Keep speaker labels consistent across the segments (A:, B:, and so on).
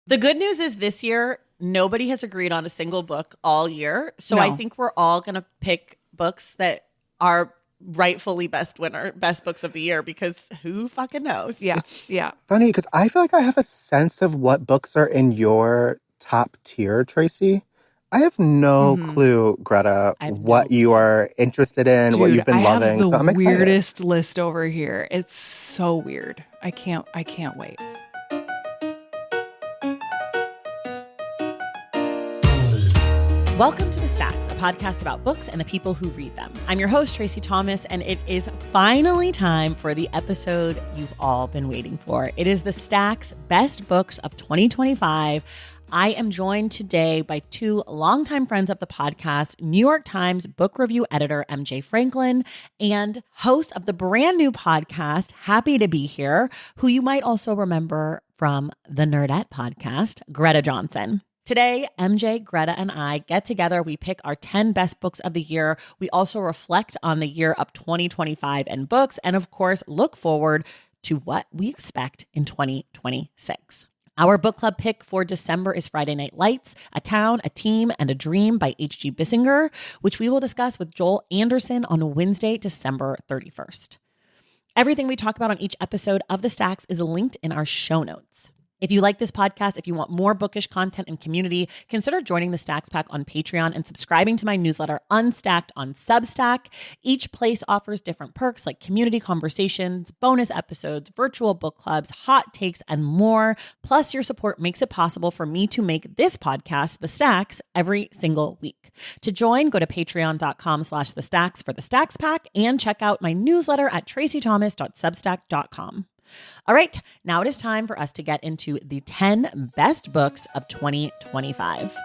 A: The good news is this year, nobody has agreed on a single book all year. So
B: No.
A: I think we're all going to pick books that are rightfully best books of the year, because who fucking knows?
B: Yeah.
C: It's
B: Yeah.
C: funny because I feel like I have a sense of what books are in your top tier, Tracy. I have no clue, Greta,
A: I have
C: what
A: no
C: you
A: clue.
C: are interested in, what
B: Dude,
C: you've been
B: I have
C: loving.
B: the
C: So I'm excited.
B: weirdest list over here. It's so weird. I can't wait.
A: Welcome to The Stacks, a podcast about books and the people who read them. I'm your host, Tracy Thomas, and it is finally time for the episode you've all been waiting for. It is The Stacks Best Books of 2025. I am joined today by two longtime friends of the podcast, New York Times book review editor MJ Franklin and host of the brand new podcast, Happy to Be Here, who you might also remember from the Nerdette podcast, Greta Johnsen. Today, MJ, Greta, and I get together. We pick our 10 best books of the year. We also reflect on the year of 2025 in books, and of course, look forward to what we expect in 2026. Our book club pick for December is Friday Night Lights, A Town, a Team, and a Dream by H.G. Bissinger, which we will discuss with Joel Anderson on Wednesday, December 31st. Everything we talk about on each episode of The Stacks is linked in our show notes. If you like this podcast, if you want more bookish content and community, consider joining the Stacks Pack on Patreon and subscribing to my newsletter, Unstacked, on Substack. Each place offers different perks like community conversations, bonus episodes, virtual book clubs, hot takes, and more. Plus, your support makes it possible for me to make this podcast, The Stacks, every single week. To join, go to patreon.com/The Stacks for the Stacks Pack and check out my newsletter at tracythomas.substack.com. All right, now it is time for us to get into the 10 best books of 2025.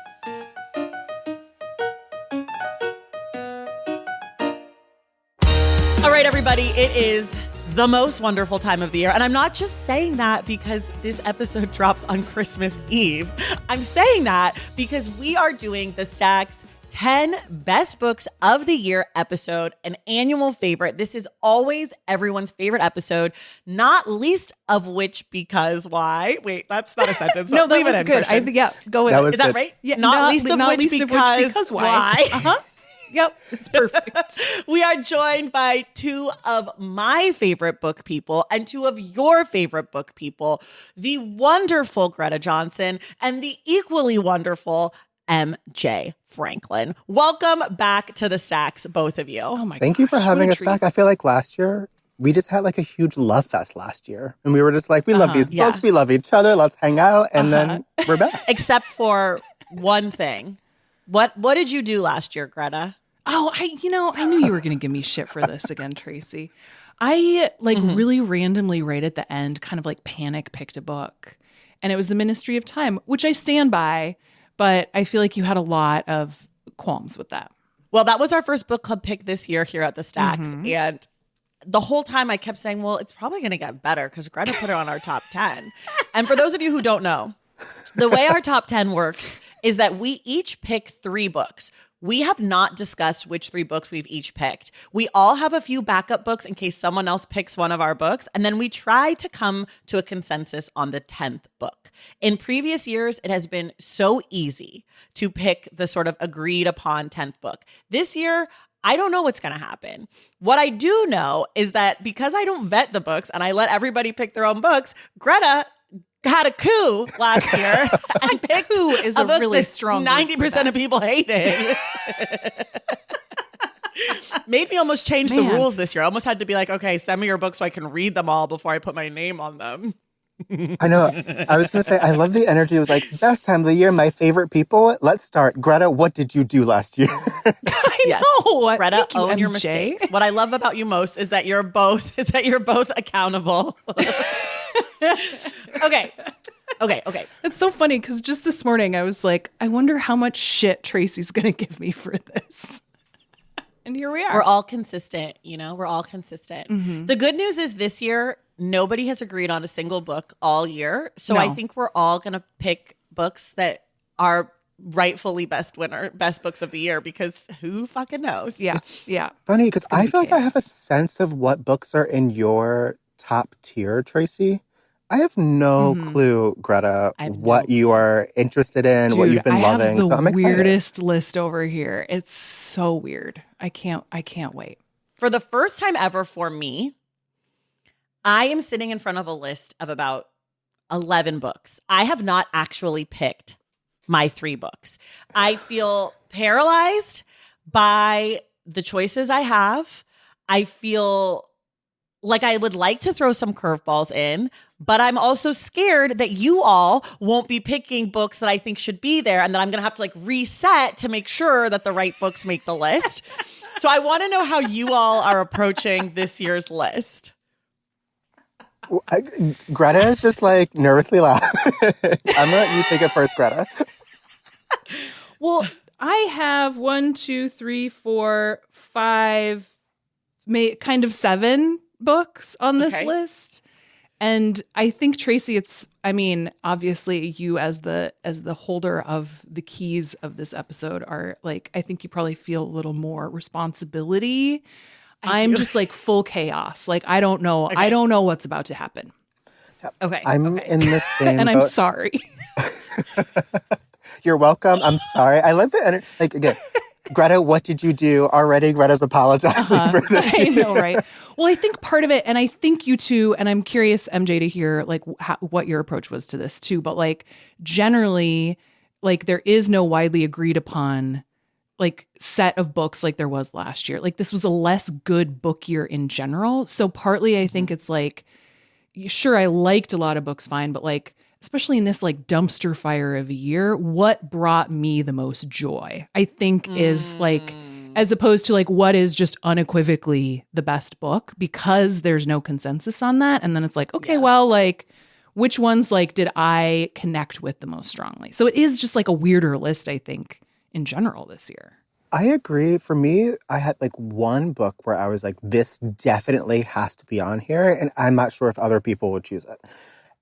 A: All right, everybody, it is the most wonderful time of the year. And I'm not just saying that because this episode drops on Christmas Eve. I'm saying that because we are doing the Stacks 10 Best Books of the Year episode, an annual favorite. This is always everyone's favorite episode, not least of which because why? Wait, that's not a sentence.
B: No, that
A: leave it
B: was
A: in,
B: good.
A: Christian.
B: Go with
C: That
B: it.
C: was
A: Is that
C: good.
A: right?
B: Yeah,
A: not least of which because why?
B: Uh-huh. Yep, it's perfect.
A: We are joined by two of my favorite book people and two of your favorite book people, the wonderful Greta Johnsen and the equally wonderful MJ Franklin. Welcome back to the Stacks, both of you.
B: Oh my
C: Thank you for
B: gosh,
C: having
B: what a
C: us
B: treat.
C: back. I feel like last year, we just had like a huge love fest last year. And we were just like, we love these
A: yeah.
C: books, we love each other, let's hang out. And then we're back.
A: Except for one thing. What did you do last year, Greta?
B: Oh, I knew you were going to give me shit for this again, Tracy. I really randomly right at the end kind of like panic picked a book. And it was The Ministry of Time, which I stand by, but I feel like you had a lot of qualms with that.
A: Well, that was our first book club pick this year here at the Stacks. And the whole time I kept saying, well, it's probably going to get better because Greta put it on our top 10. And for those of you who don't know, the way our top 10 works is that we each pick 3 books. We have not discussed which 3 books we've each picked. We all have a few backup books in case someone else picks one of our books. And then we try to come to a consensus on the 10th book. In previous years, it has been so easy to pick the sort of agreed upon 10th book. This year, I don't know what's going to happen. What I do know is that because I don't vet the books and I let everybody pick their own books, Greta had a coup last year and picked
B: Coup is a
A: book
B: really
A: that
B: strong word for
A: 90%
B: that.
A: of people hated. Made me almost change the
B: Man.
A: rules this year. I almost had to be like, okay, send me your books so I can read them all before I put my name on them.
C: I know. I was going to say, I love the energy. It was like, best time of the year, my favorite people. Let's start. Greta, what did you do last year?
A: Yes.
B: know.
A: Greta,
B: Thank you,
A: own your
B: MJ.
A: mistakes. What I love about you most is that you're both accountable. Okay.
B: It's so funny because just this morning I was like, I wonder how much shit Tracy's going to give me for this. And here we are.
A: We're all consistent, we're all consistent. The good news is this year, nobody has agreed on a single book all year. So
B: No.
A: I think we're all going to pick books that are rightfully best books of the year, because who fucking knows?
B: Yeah.
C: Funny, because I
B: be
C: feel like I
B: chaos.
C: have a sense of what books are in your top tier, Tracy. I have no clue, Greta,
A: I have no
C: what you are interested in, what you've been
B: I
C: loving.
B: have
C: So
B: the
C: I'm excited.
B: weirdest list over here. It's so weird. I can't wait.
A: For the first time ever for me, I am sitting in front of a list of about 11 books. I have not actually picked my 3 books. I feel paralyzed by the choices I have. I feel like I would like to throw some curveballs in, but I'm also scared that you all won't be picking books that I think should be there and that I'm going to have to like reset to make sure that the right books make the list. So I want to know how you all are approaching this year's list.
C: Greta is just like nervously laughing. I'm going to let you take it first, Greta.
B: Well, I have 1, 2, 3, 4, 5, kind of 7 books on this list. And I think, Tracy, obviously you as the holder of the keys of this episode are like, I think you probably feel a little more responsibility. I'm just like full chaos. Like, I don't know.
A: Okay.
B: I don't know what's about to happen.
A: Okay.
C: I'm in the same
B: And
C: boat.
B: I'm sorry.
C: You're welcome. I'm sorry. I love the energy. Like, again, Greta, what did you do? Already Greta's apologizing for this.
B: I know, right? Well, I think part of it, and I think you too, and I'm curious, MJ, to hear like what your approach was to this too, but like generally, like there is no widely agreed upon like set of books like there was last year. Like this was a less good book year in general. So partly I think it's like, sure, I liked a lot of books fine, but like, especially in this like dumpster fire of a year, what brought me the most joy, I think is like, as opposed to like what is just unequivocally the best book, because there's no consensus on that. And then it's like, okay, well, like which ones like did I connect with the most strongly? So it is just like a weirder list, I think, in general this year.
C: I agree. For me, I had like one book where I was like, this definitely has to be on here. And I'm not sure if other people would choose it.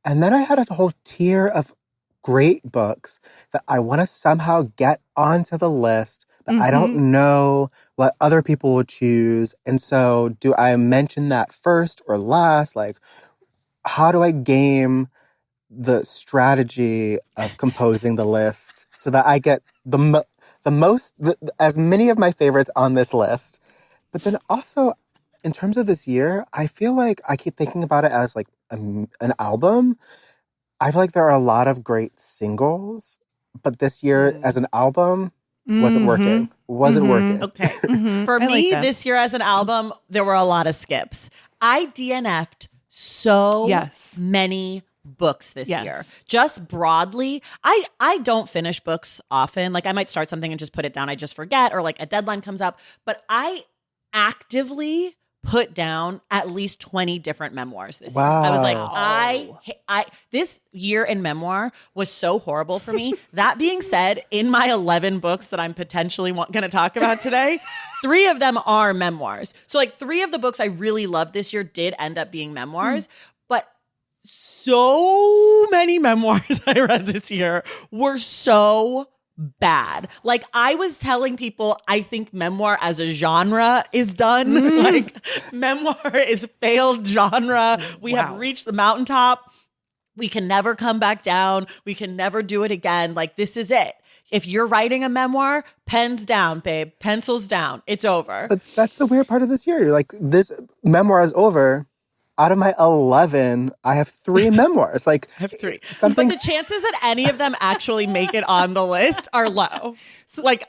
C: And then I had a whole tier of great books that I want to somehow get onto the list, but I don't know what other people will choose. And so do I mention that first or last? Like, how do I game the strategy of composing the list so that I get as many of my favorites on this list? But then also, in terms of this year, I feel like I keep thinking about it as like an album. I feel like there are a lot of great singles, but this year as an album wasn't working. Wasn't working.
A: Okay. For me, this year as an album, there were a lot of skips. I DNF'd so many books this year. Just broadly, I don't finish books often. Like I might start something and just put it down. I just forget, or like a deadline comes up. But I actively put down at least 20 different memoirs this year. I was like, I this year in memoir was so horrible for me. That being said, in my 11 books that I'm potentially going to talk about today, 3 of them are memoirs. So like 3 of the books I really loved this year did end up being memoirs, but so many memoirs I read this year were so bad. Like I was telling people, I think memoir as a genre is done. Like memoir is failed genre. We have reached the mountaintop. We can never come back down. We can never do it again. Like this is it. If you're writing a memoir, pens down, babe. Pencils down. It's over.
C: But that's the weird part of this year. You're like, this memoir is over. Out of my 11, I have 3 memoirs. Like,
A: I have 3. But the chances that any of them actually make it on the list are low. So, like,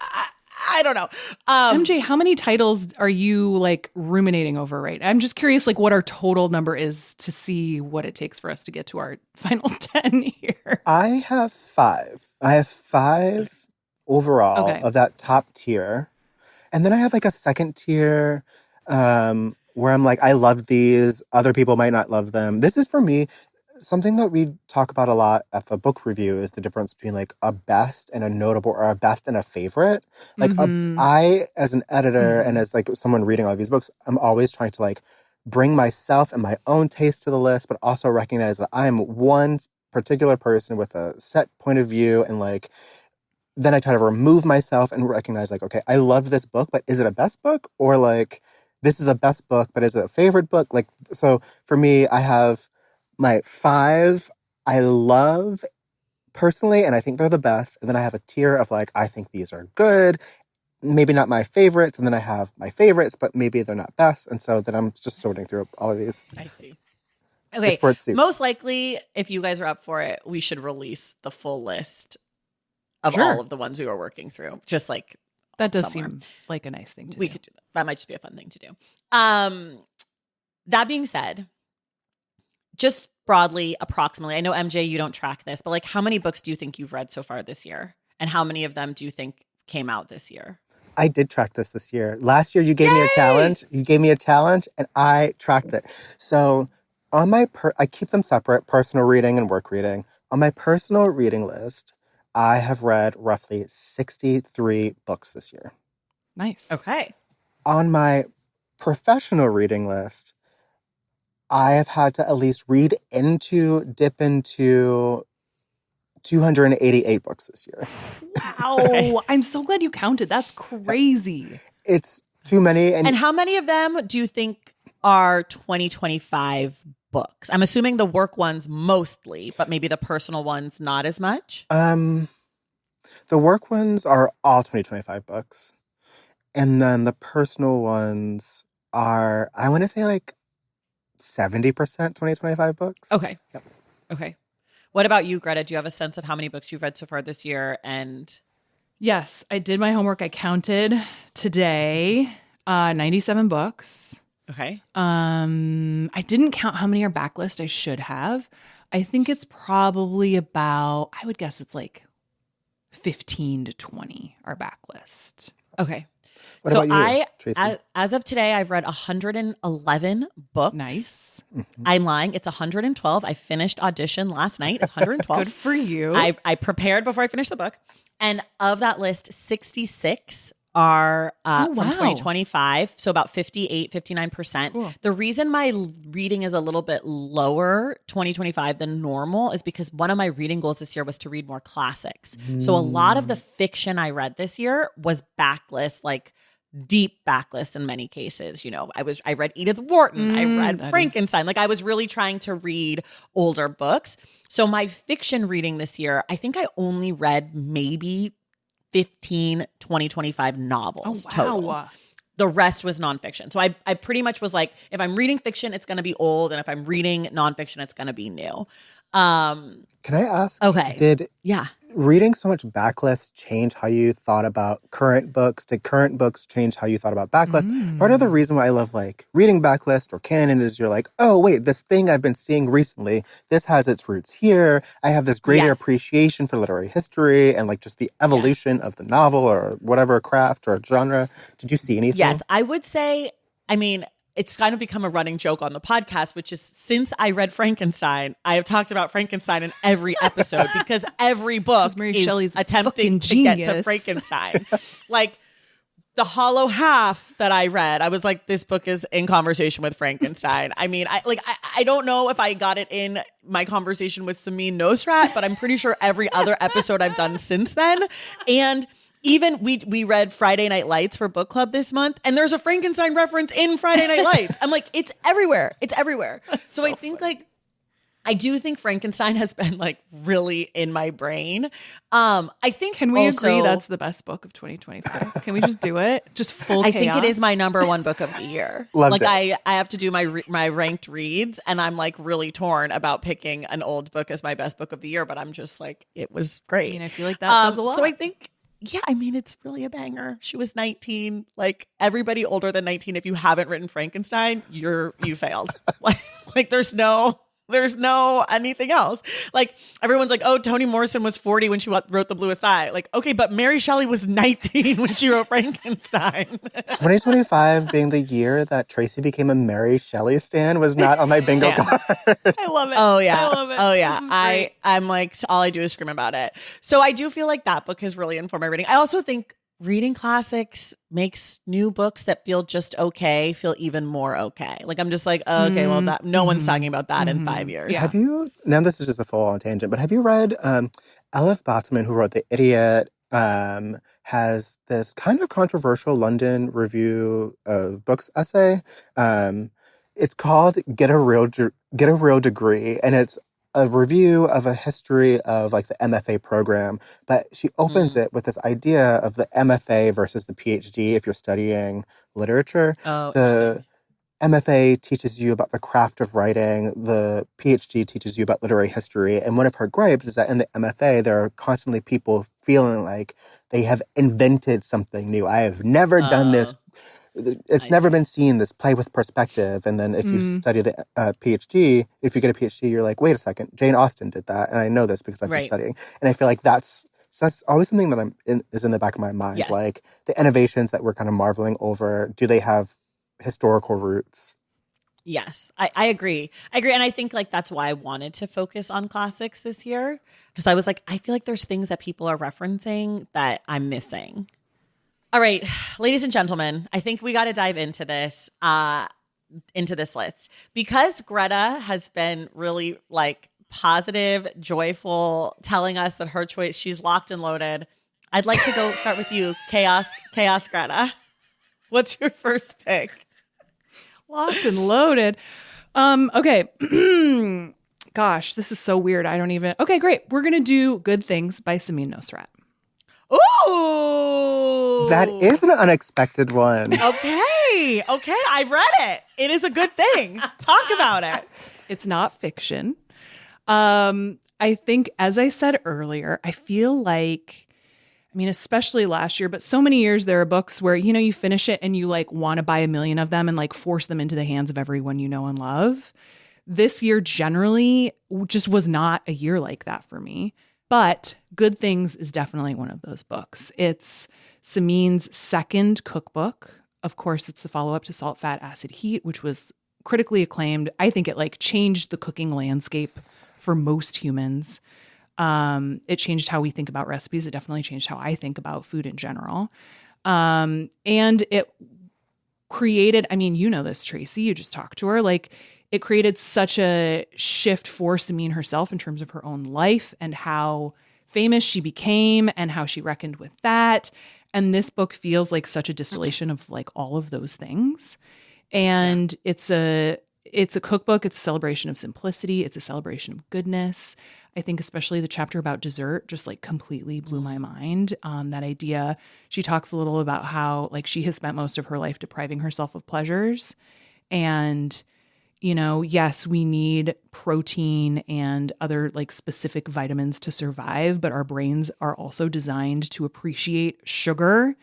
A: I don't know.
B: MJ, how many titles are you like ruminating over, right? I'm just curious, like, what our total number is to see what it takes for us to get to our final 10 here.
C: I have 5. I have 5 overall of that top tier. And then I have like a second tier where I'm like, I love these. Other people might not love them. This is for me, something that we talk about a lot at the book review is the difference between like a best and a notable, or a best and a favorite. Like I, as an editor and as like someone reading all these books, I'm always trying to like bring myself and my own taste to the list, but also recognize that I am one particular person with a set point of view. And like, then I try to remove myself and recognize like, okay, I love this book, but is it a best book? Or like, this is a best book, but is it a favorite book? Like, so for me, I have my 5 I love personally, and I think they're the best. And then I have a tier of like, I think these are good. Maybe not my favorites. And then I have my favorites, but maybe they're not best. And so then I'm just sorting through all of these.
A: I see. Okay.
C: It's worth
A: Most likely, if you guys are up for it, we should release the full list of all of the ones we were working through. Just like
B: that does seem like a nice thing to do.
A: We could do that. That might just be a fun thing to do. That being said, just broadly, approximately, I know MJ, you don't track this, but like how many books do you think you've read so far this year? And how many of them do you think came out this year?
C: I did track this year. Last year, you gave me a talent. You gave me a talent, and I tracked it. So on my, I keep them separate, personal reading and work reading. On my personal reading list, I have read roughly 63 books this year.
B: Nice.
A: Okay.
C: On my professional reading list, I have had to at least dip into 288 books this year.
B: Wow. Okay. I'm so glad you counted. That's crazy.
C: It's too many.
A: And how many of them do you think are 2025 books? I'm assuming the work ones mostly, but maybe the personal ones not as much.
C: The work ones are all 2025 books. And then the personal ones are, I want to say like 70% 2025 books.
A: Okay.
C: Yep.
A: Okay. What about you, Greta? Do you have a sense of how many books you've read so far this year? And
B: yes, I did my homework. I counted today 97 books.
A: Okay.
B: I didn't count how many are backlist. I should have. I think it's probably about, I would guess it's like 15 to 20 are backlist.
A: Okay.
C: What about you, Tracy?
A: As of today, I've read 111 books.
B: Nice.
C: Mm-hmm.
A: I'm lying. It's 112. I finished audition last night. It's 112.
B: Good for you.
A: I prepared before I finished the book. And of that list, 66 are from 2025. So about 58, 59%.
B: Cool.
A: The reason my reading is a little bit lower 2025 than normal is because one of my reading goals this year was to read more classics. So a lot of the fiction I read this year was backlist, like deep backlist in many cases. You know, I read Edith Wharton, I read Frankenstein. Like I was really trying to read older books. So my fiction reading this year, I think I only read maybe 15 2025 novels total. The rest was nonfiction. So I pretty much was like, if I'm reading fiction, it's going to be old. And if I'm reading nonfiction, it's going to be new.
C: Can I ask?
A: Okay.
C: Did
A: Yeah.
C: reading so much backlist change how you thought about current books? Did current books change how you thought about backlist? Part of the reason why I love like reading backlist or canon is you're like, oh wait, this thing I've been seeing recently, this has its roots here. I have this greater appreciation for literary history and like just the evolution of the novel or whatever craft or genre. Did you see anything?
A: Yes, I would say, I mean, it's kind of become a running joke on the podcast, which is since I read Frankenstein, I have talked about Frankenstein in every episode because every book
B: Mary
A: is
B: Shelley's
A: attempting to get to Frankenstein. Like the Hollow Half that I read, I was like, this book is in conversation with Frankenstein. I mean, I don't know if I got it in my conversation with Samin Nosrat, but I'm pretty sure every other episode I've done since then. And even we read Friday Night Lights for book club this month, and there's a Frankenstein reference in Friday Night Lights. I'm like, it's everywhere. It's everywhere. So I think like, I do think Frankenstein has been like really in my brain. I think
B: Can we
A: also,
B: agree that's the best book of 2025? Can we just do it? Just full
A: I
B: chaos?
A: think it is my number one book of the year.
C: Loved it.
A: I have to do my ranked reads, and I'm like really torn about picking an old book as my best book of the year, but I'm just like, it was great.
B: I mean, I feel like that says a lot.
A: So I think, yeah, I mean, it's really a banger. She was 19. Like everybody older than 19, if you haven't written Frankenstein, you failed. like there's no anything else. Like everyone's like, oh, Toni Morrison was 40 when she wrote The Bluest Eye. Like, okay, but Mary Shelley was 19 when she wrote Frankenstein.
C: 2025 being the year that Tracy became a Mary Shelley stan was not on my bingo card.
B: I love it.
A: Oh yeah.
B: I love it.
A: Oh yeah. I'm like, all I do is scream about it. So I do feel like that book has really informed my reading. I also think reading classics makes new books that feel just okay feel even more okay. Like I'm just like, oh, okay, well that no one's talking about that in 5 years.
C: Have you, now this is just a full on tangent, but have you read Elif Batuman, who wrote The Idiot, has this kind of controversial London Review of Books essay. It's called Get a Real Degree, and it's a review of a history of like the MFA program. But she opens it with this idea of the MFA versus the PhD if you're studying literature.
A: Oh,
C: The MFA teaches you about the craft of writing. The PhD teaches you about literary history. And one of her gripes is that in the MFA, there are constantly people feeling like they have invented something new. I have never done this. It's never been seen, this play with perspective. And then if you study the PhD, if you get a PhD, you're like, wait a second, Jane Austen did that. And I know this because I've been studying. And I feel like that's always something that is in the back of my mind.
A: Yes.
C: Like the innovations that we're kind of marveling over, do they have historical roots?
A: Yes, I agree. And I think like that's why I wanted to focus on classics this year, because I was like, I feel like there's things that people are referencing that I'm missing. All right, ladies and gentlemen, I think we got to dive into this list, because Greta has been really like positive, joyful, telling us that her choice, she's locked and loaded. I'd like to go start with you, Chaos Greta. What's your first pick?
B: Locked and loaded. Okay. Gosh, this is so weird. Okay, great. We're going to do Good Things by Samin Nosrat.
A: Ooh.
C: That is an unexpected one.
A: Okay. I read it. It is a good thing. Talk about it.
B: It's not fiction. I think, as I said earlier, I feel like, I mean, especially last year, but so many years there are books where, you know, you finish it and you like want to buy a million of them and like force them into the hands of everyone you know and love. This year generally just was not a year like that for me. But Good Things is definitely one of those books. It's Samin's second cookbook. Of course, it's the follow-up to Salt, Fat, Acid, Heat, which was critically acclaimed. I think it like changed the cooking landscape for most humans. It changed how we think about recipes. It definitely changed how I think about food in general. And it created, I mean, you know this, Tracy, you just talked to her, like it created such a shift for Samin herself in terms of her own life and how famous she became and how she reckoned with that. And this book feels like such a distillation of like all of those things. And it's a cookbook. It's a celebration of simplicity. It's a celebration of goodness. I think especially the chapter about dessert just like completely blew my mind. That idea, she talks a little about how like she has spent most of her life depriving herself of pleasures. And, you know, yes, we need protein and other like specific vitamins to survive, but our brains are also designed to appreciate sugar.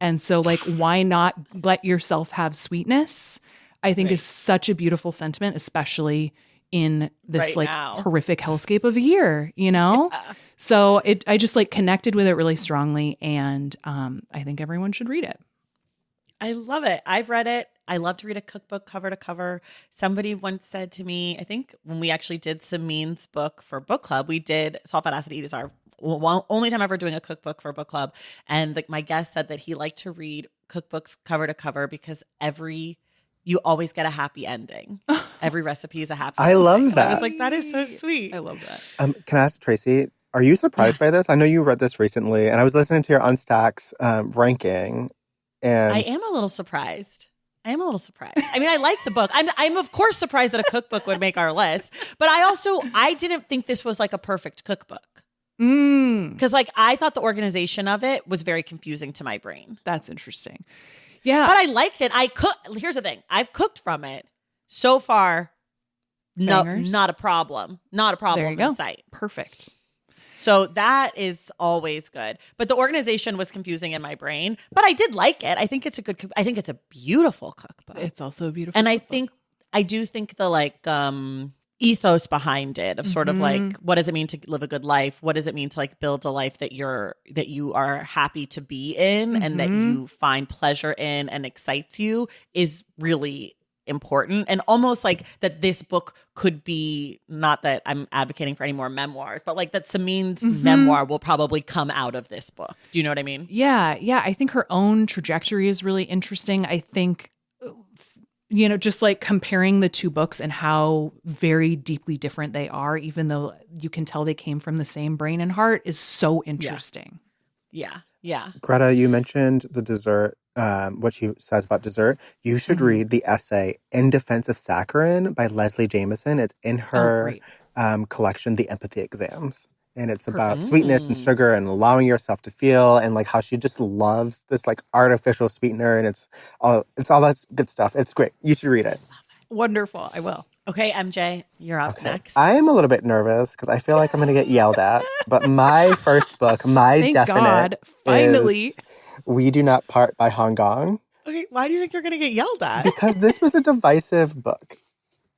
B: And so like, why not let yourself have sweetness? I think is such a beautiful sentiment, especially in this like horrific hellscape of a year, you know? Yeah. So I just like connected with it really strongly. And I think everyone should read it.
A: I love it. I've read it. I love to read a cookbook cover to cover. Somebody once said to me, I think when we actually did Samin's book for book club, we did Salt, Fat, Acid, Eat is our only time ever doing a cookbook for book club. And like my guest said that he liked to read cookbooks cover to cover because you always get a happy ending. Every recipe is a happy ending.
C: I love that.
A: I was like, that is so sweet.
B: I love that.
C: Can I ask Tracy, are you surprised by this? I know you read this recently, and I was listening to your Unstacks ranking. And
A: I am a little surprised. I mean, I like the book. I'm of course surprised that a cookbook would make our list, but I didn't think this was like a perfect cookbook. Because like I thought the organization of it was very confusing to my brain.
B: That's interesting. Yeah.
A: But I liked it. Here's the thing. I've cooked from it so far. No, not a problem. Not a problem
B: there you go.
A: in sight.
B: Perfect.
A: So that is always good. But the organization was confusing in my brain, but I did like it. I think it's a beautiful cookbook.
B: It's also a beautiful
A: And
B: cookbook.
A: I do think the like ethos behind it of sort of like, what does it mean to live a good life? What does it mean to like build a life that you are happy to be in and that you find pleasure in and excites you is really important. And almost like that this book could be, not that I'm advocating for any more memoirs, but like that Samin's memoir will probably come out of this book. Do you know what I mean?
B: Yeah. I think her own trajectory is really interesting. I think, you know, just like comparing the two books and how very deeply different they are, even though you can tell they came from the same brain and heart, is so interesting.
A: Yeah.
C: Greta, you mentioned the dessert what she says about dessert, you should read the essay In Defense of Saccharin by Leslie Jameson. It's in her collection, The Empathy Exams. And it's about sweetness and sugar and allowing yourself to feel, and like how she just loves this like artificial sweetener, and it's all that good stuff. It's great. You should read it.
B: Wonderful. I will.
A: Okay, MJ, you're up next.
C: I am a little bit nervous because I feel like I'm going to get yelled at. But my first book, my
B: Thank
C: definite,
B: God, finally,
C: is We Do Not Part by Hong Gong.
A: Okay, why do you think you're going to get yelled at?
C: Because this was a divisive book.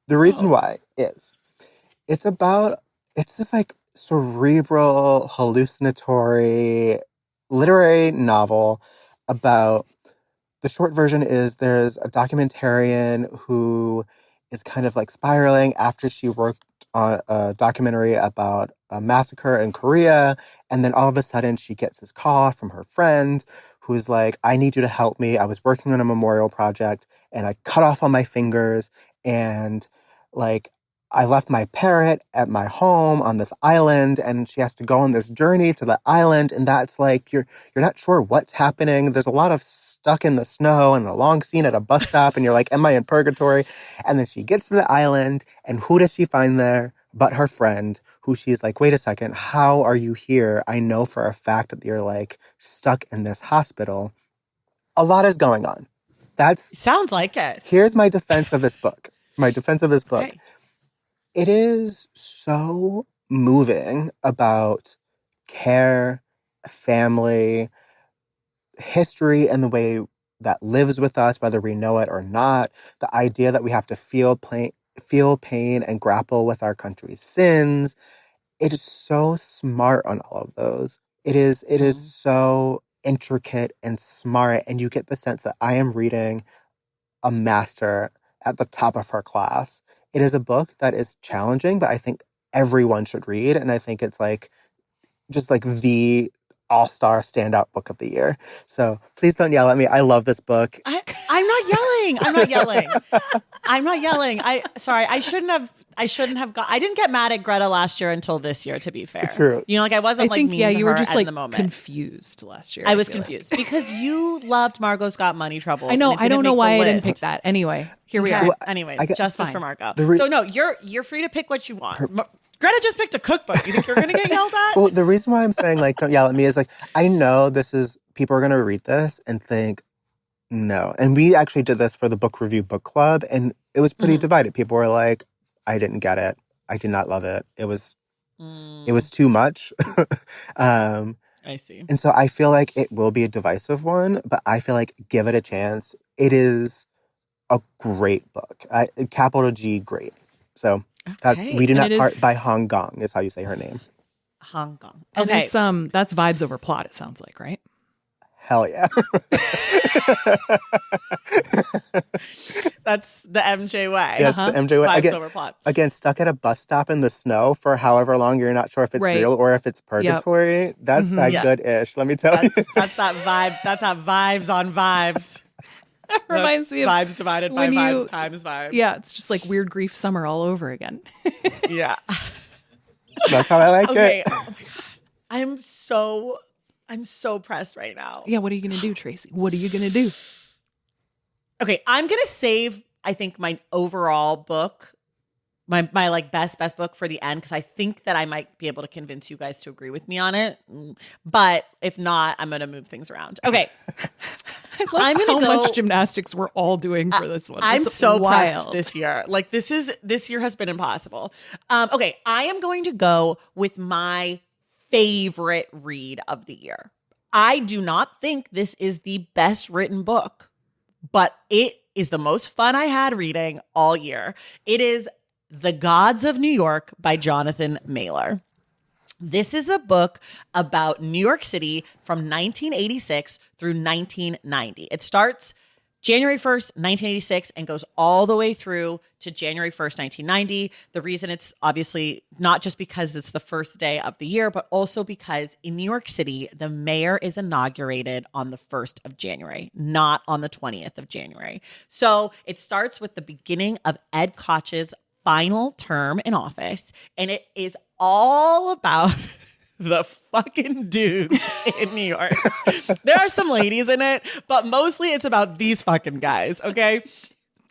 C: The reason why is it's this like cerebral, hallucinatory, literary novel about, the short version is there's a documentarian who is kind of like spiraling after she worked on a documentary about a massacre in Korea. And then all of a sudden she gets this call from her friend who's like, I need you to help me. I was working on a memorial project and I cut off all my fingers, and like I left my parrot at my home on this island, and she has to go on this journey to the island. And that's like, you're not sure what's happening. There's a lot of stuck in the snow and a long scene at a bus stop. And you're like, am I in purgatory? And then she gets to the island, and who does she find there but her friend, who she's like, wait a second, how are you here? I know for a fact that you're like stuck in this hospital. A lot is going on.
A: Sounds like it.
C: Here's my defense of this book.
A: Okay.
C: It is so moving about care, family, history, and the way that lives with us, whether we know it or not. The idea that we have to feel pain and grapple with our country's sins. It is so smart on all of those. It is so intricate and smart, and you get the sense that I am reading a master at the top of her class. It is a book that is challenging, but I think everyone should read. And I think it's like just like the all-star standout book of the year. So please don't yell at me. I love this book.
A: I'm not yelling. I'm not yelling. I shouldn't have I didn't get mad at Greta last year until this year, to be fair.
C: True.
A: You know, like I wasn't mean to
B: you
A: her
B: were just
A: at
B: like
A: the moment.
B: confused last year.
A: I was confused because you loved Margot's Got Money Troubles.
B: I know.
A: And
B: I don't know why I didn't
A: list.
B: pick that. Anyway, here we are.
A: Well, anyways, justice for Margot. So no, you're free to pick what you want. Greta just picked a cookbook. You think you're going to get yelled at?
C: Well, the reason why I'm saying like don't yell at me is like I know people are going to read this and think no. And we actually did this for the book review book club, and it was pretty divided. People were like, I didn't get it. I did not love it. It was too much.
A: I see.
C: And so I feel like it will be a divisive one, but I feel like give it a chance. It is a great book. Capital G, great. So that's We Do Not Part by Hong Gong is how you say her name.
A: Hong Kong.
B: Okay. And that's vibes over plot, it sounds like, right?
C: Hell yeah.
A: That's the MJ way.
C: That's the MJ way.
A: Vibes over plot.
C: Again, stuck at a bus stop in the snow for however long, you're not sure if it's real or if it's purgatory. Yep. That's that good-ish, let me tell you.
A: That's that vibe. That's that vibes on vibes.
B: Reminds me of
A: vibes divided by vibes times vibes.
B: Yeah, it's just like Weird Grief Summer all over again.
A: Yeah.
C: That's how I like it.
A: Oh my God. I'm so pressed right now.
B: Yeah, what are you going to do, Tracy? What are you going to do?
A: Okay, I'm going to save, I think, my overall book, my like best book for the end, because I think that I might be able to convince you guys to agree with me on it. But if not, I'm going to move things around. Okay.
B: I'm how much gymnastics we're all doing for this one.
A: I'm so pressed this year. Like this year has been impossible. Okay, I am going to go with my favorite read of the year. I do not think this is the best written book, but it is the most fun I had reading all year. It is The Gods of New York by Jonathan Mailer. This is a book about New York City from 1986 through 1990. It starts January 1st, 1986, and goes all the way through to January 1st, 1990. The reason it's obviously not just because it's the first day of the year, but also because in New York City, the mayor is inaugurated on the 1st of January, not on the 20th of January. So it starts with the beginning of Ed Koch's final term in office, and it is all about the fucking dudes in New York. There are some ladies in it, but mostly it's about these fucking guys, okay?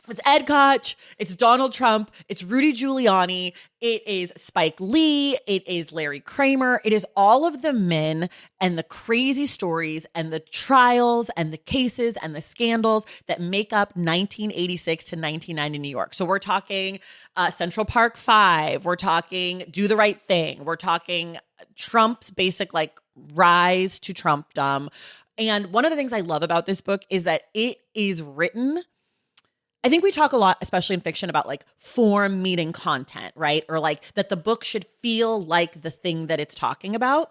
A: It's Ed Koch, it's Donald Trump, it's Rudy Giuliani, it is Spike Lee, it is Larry Kramer, it is all of the men and the crazy stories and the trials and the cases and the scandals that make up 1986 to 1990 New York. So we're talking Central Park 5, we're talking Do the Right Thing, we're talking Trump's basic like rise to Trumpdom. And one of the things I love about this book is that it is written, I think we talk a lot, especially in fiction, about like form meeting content, right? Or like that the book should feel like the thing that it's talking about.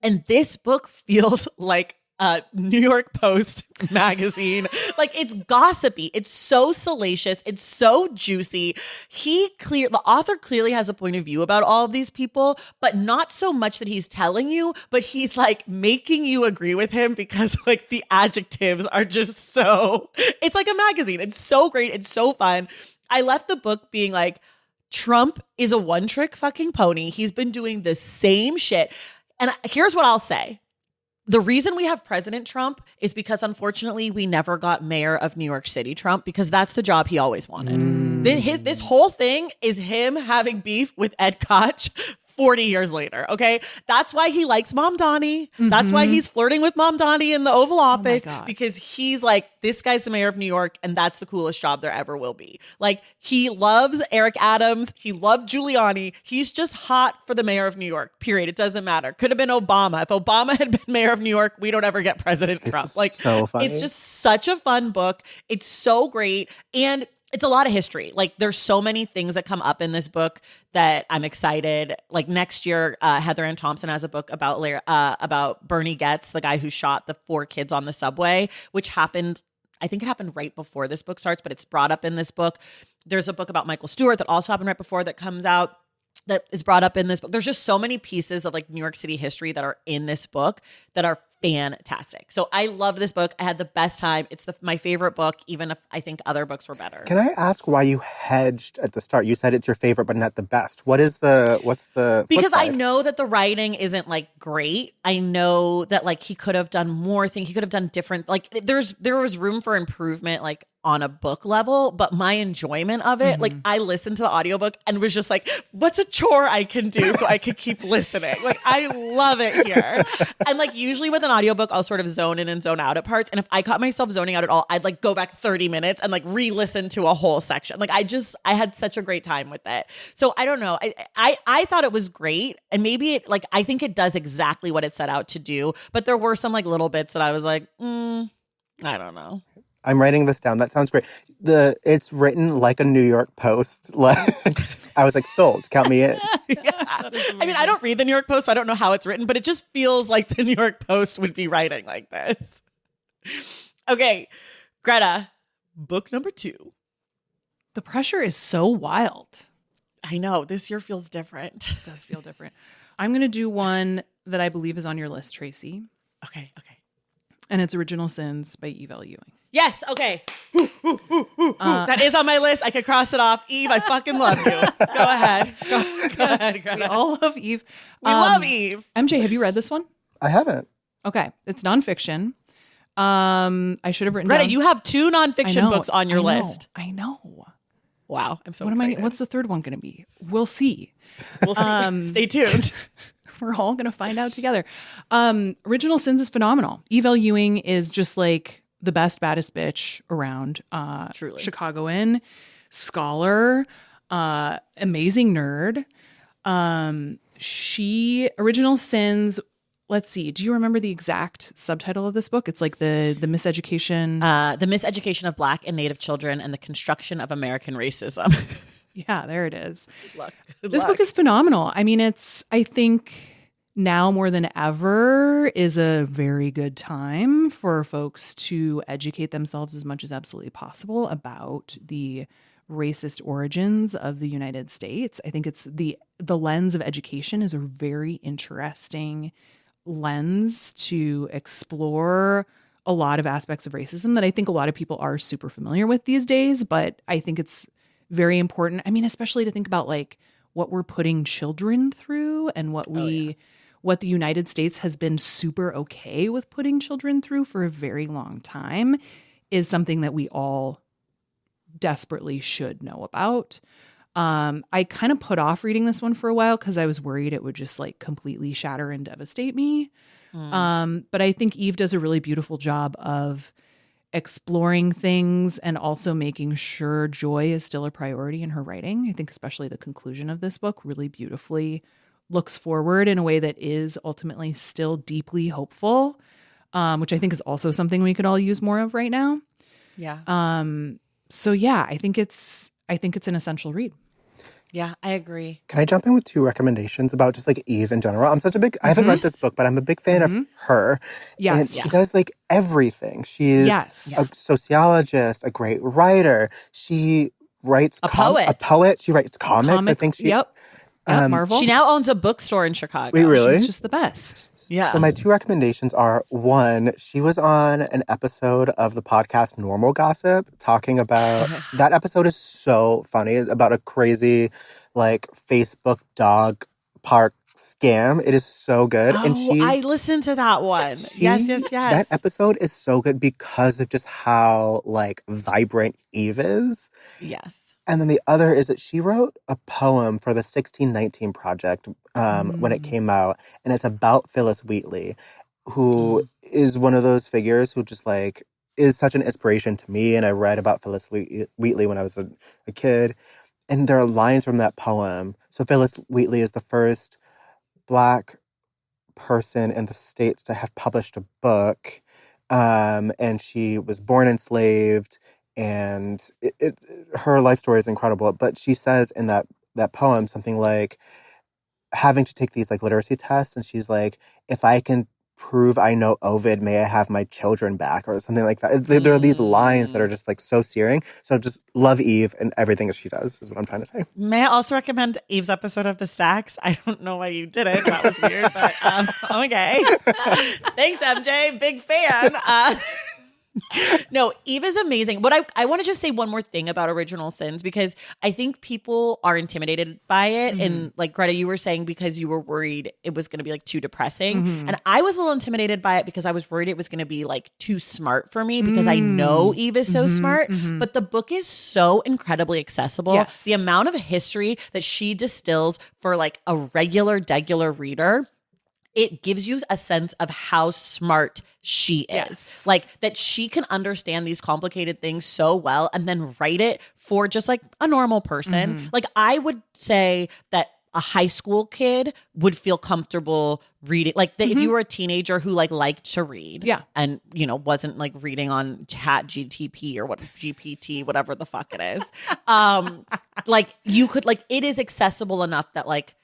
A: And this book feels like a New York Post magazine. Like it's gossipy. It's so salacious. It's so juicy. The author clearly has a point of view about all of these people, but not so much that he's telling you, but he's like making you agree with him because like the adjectives are just so, it's like a magazine. It's so great. It's so fun. I left the book being like, Trump is a one-trick fucking pony. He's been doing the same shit. And here's what I'll say. The reason we have President Trump is because, unfortunately, we never got Mayor of New York City Trump because that's the job he always wanted. This whole thing is him having beef with Ed Koch 40 years later, okay? That's why he likes Mom Donnie. Mm-hmm. That's why he's flirting with Mom Donnie in the Oval Office because he's like, this guy's the mayor of New York and that's the coolest job there ever will be. Like, he loves Eric Adams. He loved Giuliani. He's just hot for the mayor of New York, period. It doesn't matter. Could have been Obama. If Obama had been mayor of New York, we don't ever get President Trump. Like, so funny. It's just such a fun book. It's so great. And it's a lot of history. Like there's so many things that come up in this book that I'm excited. Like next year, Heather Ann Thompson has a book about Bernie Getz, the guy who shot the 4 kids on the subway, which happened, I think it happened right before this book starts, but it's brought up in this book. There's a book about Michael Stewart that also happened right before that comes out that is brought up in this book. There's just so many pieces of like New York City history that are in this book that are fantastic. So I love this book. I had the best time. It's my favorite book, even if I think other books were better.
C: Can I ask why you hedged at the start? You said it's your favorite, but not the best. What's the
A: Because I know that the writing isn't like great. I know that like he could have done more things. He could have done different, like there was room for improvement, like on a book level, but my enjoyment of it, like I listened to the audiobook and was just like, what's a chore I can do so I could keep listening? Like I love it here. And like usually with an audiobook, I'll sort of zone in and zone out at parts. And if I caught myself zoning out at all, I'd like go back 30 minutes and like re-listen to a whole section. Like I had such a great time with it. So I don't know. I thought it was great. And maybe it like, I think it does exactly what it set out to do. But there were some like little bits that I was like, I don't know.
C: I'm writing this down. That sounds great. It's written like a New York Post. Like I was like, sold. Count me in.
A: Yeah. I mean, I don't read the New York Post, so I don't know how it's written, but it just feels like the New York Post would be writing like this. Okay, Greta, book number 2.
B: The pressure is so wild.
A: I know. This year feels different.
B: It does feel different. I'm going to do one that I believe is on your list, Tracy.
A: Okay.
B: And it's Original Sins by Eve L. Ewing.
A: Yes. Okay. That is on my list. I could cross it off. Eve, I fucking love you. Go ahead. Go ahead, Greta.
B: We all love Eve.
A: We love Eve.
B: MJ, have you read this one?
C: I haven't.
B: Okay. It's nonfiction. I should have written
A: Greta,
B: down.
A: you have 2 nonfiction books on your list.
B: I know.
A: Wow. I'm so excited.
B: What's the third one going to be? We'll see.
A: We'll see. Stay tuned.
B: We're all going to find out together. Original Sins is phenomenal. Eve L. Ewing is just like the best, baddest bitch around.
A: Truly.
B: Chicagoan, scholar, amazing nerd. Original Sins, let's see. Do you remember the exact subtitle of this book? It's like the miseducation.
A: The miseducation of Black and Native children and the construction of American racism.
B: Yeah, there it is.
A: Good luck.
B: This book is phenomenal. I mean, I think now more than ever is a very good time for folks to educate themselves as much as absolutely possible about the racist origins of the United States. I think it's the lens of education is a very interesting lens to explore a lot of aspects of racism that I think a lot of people are super familiar with these days, but I think it's very important. I mean, especially to think about like what we're putting children through and what what the United States has been super okay with putting children through for a very long time is something that we all desperately should know about. I kind of put off reading this one for a while because I was worried it would just like completely shatter and devastate me. But I think Eve does a really beautiful job of exploring things and also making sure joy is still a priority in her writing. I think especially the conclusion of this book really beautifully looks forward in a way that is ultimately still deeply hopeful, which I think is also something we could all use more of right now.
A: Yeah.
B: So yeah, I think it's an essential read.
A: Yeah, I agree.
C: Can I jump in with 2 recommendations about just like Eve in general? I haven't read this book, but I'm a big fan of her.
B: Yes.
C: And she does like everything. She's a sociologist, a great writer. She writes
A: a
C: poet. She writes comics. I think she
B: Marvel.
A: She now owns a bookstore in Chicago.
C: Wait, really?
B: She's just the best.
A: Yeah.
C: So my 2 recommendations are, 1, she was on an episode of the podcast Normal Gossip talking about, that episode is so funny, it's about a crazy like
A: Oh,
C: Facebook dog park scam. It is so good. And
A: I listened to that one. Yes.
C: That episode is so good because of just how like vibrant Eve is.
A: Yes.
C: And then the other is that she wrote a poem for the 1619 Project when it came out. And it's about Phyllis Wheatley, who is one of those figures who just like is such an inspiration to me. And I read about Phyllis Wheatley when I was a kid. And there are lines from that poem. So Phyllis Wheatley is the first Black person in the States to have published a book. And she was born enslaved. And her life story is incredible. But she says in that poem something like having to take these like literacy tests. And she's like, if I can prove I know Ovid, may I have my children back, or something like that. There are these lines that are just like so searing. So just love Eve and everything that she does is what I'm trying to say.
A: May I also recommend Eve's episode of The Stacks? I don't know why you did it. That was weird, but okay. Thanks, MJ. Big fan. No, Eve is amazing. But I want to just say one more thing about Original Sins, because I think people are intimidated by it. And like Greta, you were saying because you were worried it was going to be like too depressing. And I was a little intimidated by it because I was worried it was going to be like too smart for me, because I know Eve is so smart. But the book is so incredibly accessible.
B: Yes.
A: The amount of history that she distills for like a regular reader, it gives you a sense of how smart she is.
B: Yes.
A: Like that she can understand these complicated things so well and then write it for just like a normal person. Like I would say that a high school kid would feel comfortable reading, like if you were a teenager who like liked to read and wasn't like reading on Chat GTP or GPT, whatever the fuck it is. Like you could, like, it is accessible enough that like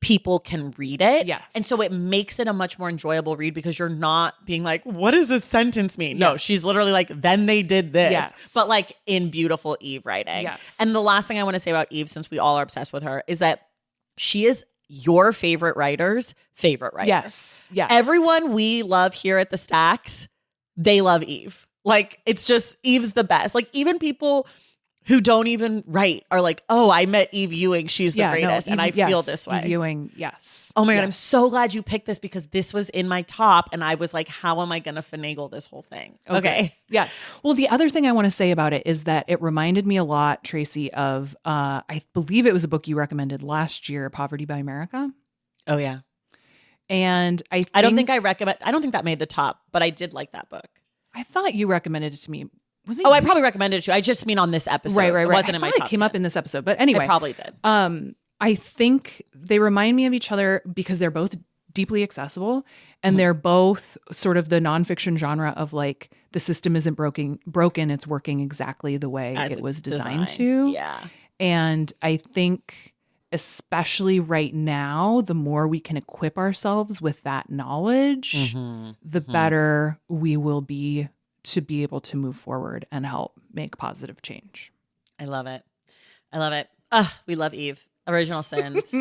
A: people can read it.
B: Yes.
A: And so it makes it a much more enjoyable read because you're not being like, what does this sentence mean? No, she's literally like, then they did this.
B: Yes.
A: But like in beautiful Eve writing.
B: Yes.
A: And the last thing I want to say about Eve, since we all are obsessed with her, is that she is your favorite writer's favorite writer.
B: Yes. Yes.
A: Everyone we love here at the Stacks, they love Eve. Like, it's just, Eve's the best. Like, even people who don't even write are like, oh, I met Eve Ewing. She's the greatest. And I feel this way.
B: Eve Ewing, yes.
A: Oh my God, I'm so glad you picked this because this was in my top. And I was like, how am I going to finagle this whole thing? Okay.
B: Yes. Well, the other thing I want to say about it is that it reminded me a lot, Tracy, of, I believe it was a book you recommended last year, Poverty by America.
A: Oh, yeah.
B: And I
A: don't think that made the top, but I did like that book.
B: I thought you recommended it to me. Was it?
A: Oh, I probably recommended it to you. I just mean on this episode.
B: Right.
A: It wasn't in my top
B: it came
A: 10.
B: up in this episode, but anyway.
A: It probably did.
B: I think they remind me of each other because they're both deeply accessible and they're both sort of the nonfiction genre of like the system isn't broken, it's working exactly the way it was designed to.
A: Yeah.
B: And I think especially right now, the more we can equip ourselves with that knowledge, the better we will be to be able to move forward and help make positive change.
A: I love it. We love Eve. Original Sins.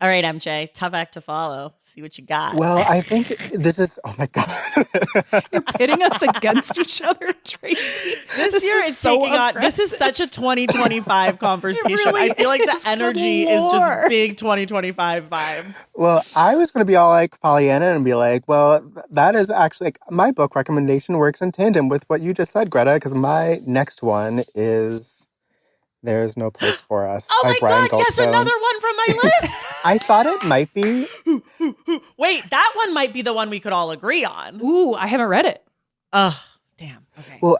A: All right, MJ, tough act to follow. See what you got.
C: Well, I think this is, oh my God.
B: You're pitting us against each other, Tracy.
A: This year is
B: so
A: taking on, this is such a 2025 conversation.
B: really
A: I feel like the
B: is. Good
A: energy is
B: Lord.
A: just big 2025 vibes.
C: Well, I was going to be all like Pollyanna and be like, well, that is actually, like, my book recommendation works in tandem with what you just said, Greta, because my next one is There's No Place for Us
A: Oh
C: by
A: my
C: Brian
A: God, yes,
C: Goldstone.
A: another one from my list.
C: I thought it might be.
A: Wait, that one might be the one we could all agree on.
B: Ooh, I haven't read it.
A: Ugh, damn. Okay.
C: Well,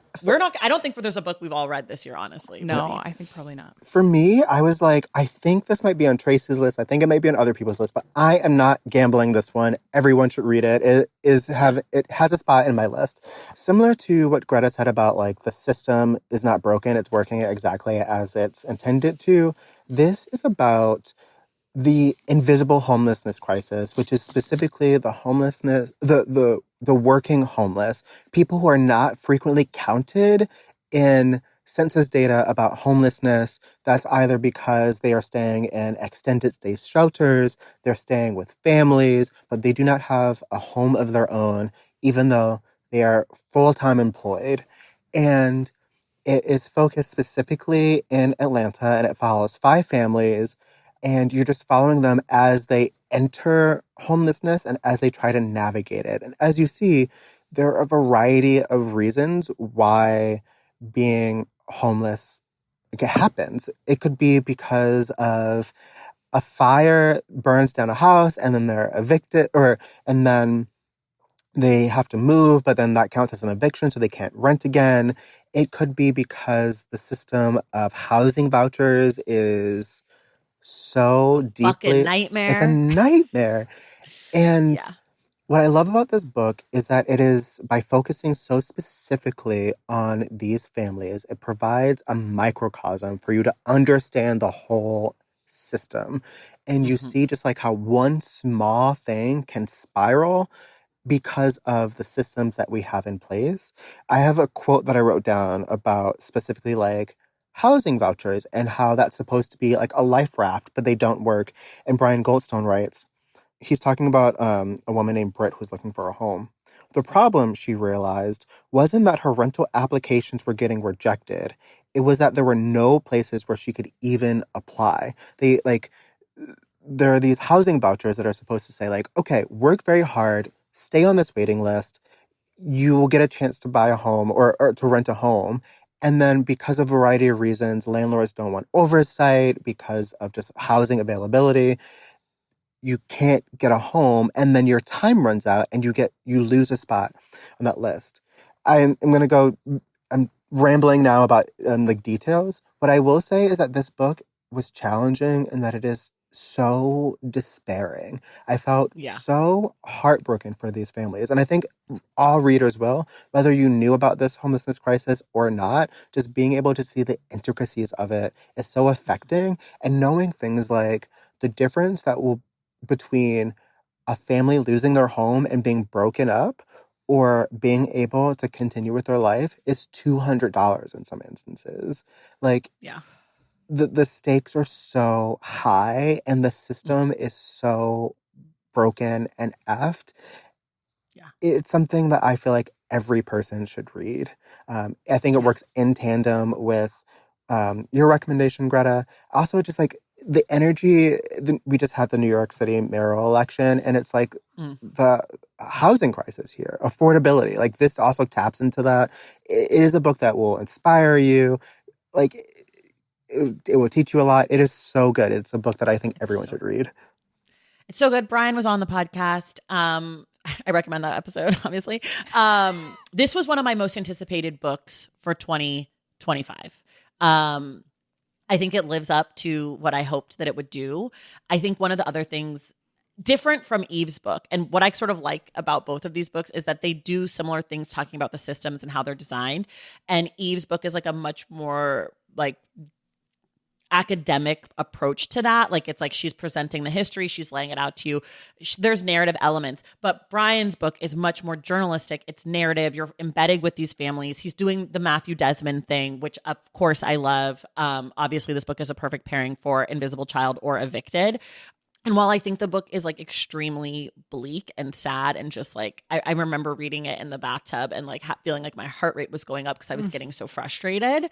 A: I don't think there's a book we've all read this year, honestly.
B: No, I think probably not.
C: For me, I was like, I think this might be on Tracy's list. I think it might be on other people's list, but I am not gambling this one. Everyone should read it. It has a spot in my list. Similar to what Greta said about like the system is not broken, it's working exactly as it's intended to. This is about the invisible homelessness crisis, which is specifically the homelessness, the working homeless, people who are not frequently counted in census data about homelessness. That's either because they are staying in extended stay shelters, they're staying with families, but they do not have a home of their own, even though they are full-time employed. And it is focused specifically in Atlanta, and it follows 5 families, and you're just following them as they enter homelessness and as they try to navigate it. And as you see, there are a variety of reasons why being homeless happens. It could be because of a fire burns down a house and then they're evicted, and then they have to move, but then that counts as an eviction, so they can't rent again. It could be because the system of housing vouchers is so deeply...
A: Fucking nightmare.
C: It's a nightmare. And
A: Yeah.
C: what I love about this book is that it is, by focusing so specifically on these families, it provides a microcosm for you to understand the whole system. And you see just like how one small thing can spiral because of the systems that we have in place. I have a quote that I wrote down about specifically like housing vouchers and how that's supposed to be like a life raft, but they don't work. And Brian Goldstone writes, he's talking about a woman named Britt who's looking for a home. The problem, she realized, wasn't that her rental applications were getting rejected. It was that there were no places where she could even apply. There are these housing vouchers that are supposed to say like, okay, work very hard, stay on this waiting list, you will get a chance to buy a home or to rent a home. And then because of a variety of reasons, landlords don't want oversight because of just housing availability, you can't get a home, and then your time runs out and you lose a spot on that list. I'm rambling now about like details. What I will say is that this book was challenging and that it is so despairing. I felt so heartbroken for these families. And I think all readers will, whether you knew about this homelessness crisis or not, just being able to see the intricacies of it is so affecting. And knowing things like the difference between a family losing their home and being broken up or being able to continue with their life is $200 in some instances. Like, the stakes are so high and the system is so broken and effed.
A: Yeah.
C: It's something that I feel like every person should read. I think it works in tandem with your recommendation, Greta. Also, just like the energy, we just had the New York City mayoral election, and it's like the housing crisis here, affordability. Like this also taps into that. It is a book that will inspire you. Like it will teach you a lot. It is so good. It's a book that I think everyone should read.
A: It's so good. Brian was on the podcast. I recommend that episode, obviously. This was one of my most anticipated books for 2025. I think it lives up to what I hoped that it would do. I think one of the other things different from Eve's book, and what I sort of like about both of these books is that they do similar things talking about the systems and how they're designed. And Eve's book is like a much more like academic approach to that. Like it's like she's presenting the history, she's laying it out to you. There's narrative elements, but Brian's book is much more journalistic. It's narrative. You're embedded with these families. He's doing the Matthew Desmond thing, which of course I love. Obviously this book is a perfect pairing for Invisible Child or Evicted. And while I think the book is like extremely bleak and sad and just like, I remember reading it in the bathtub and like feeling like my heart rate was going up because I was getting so frustrated.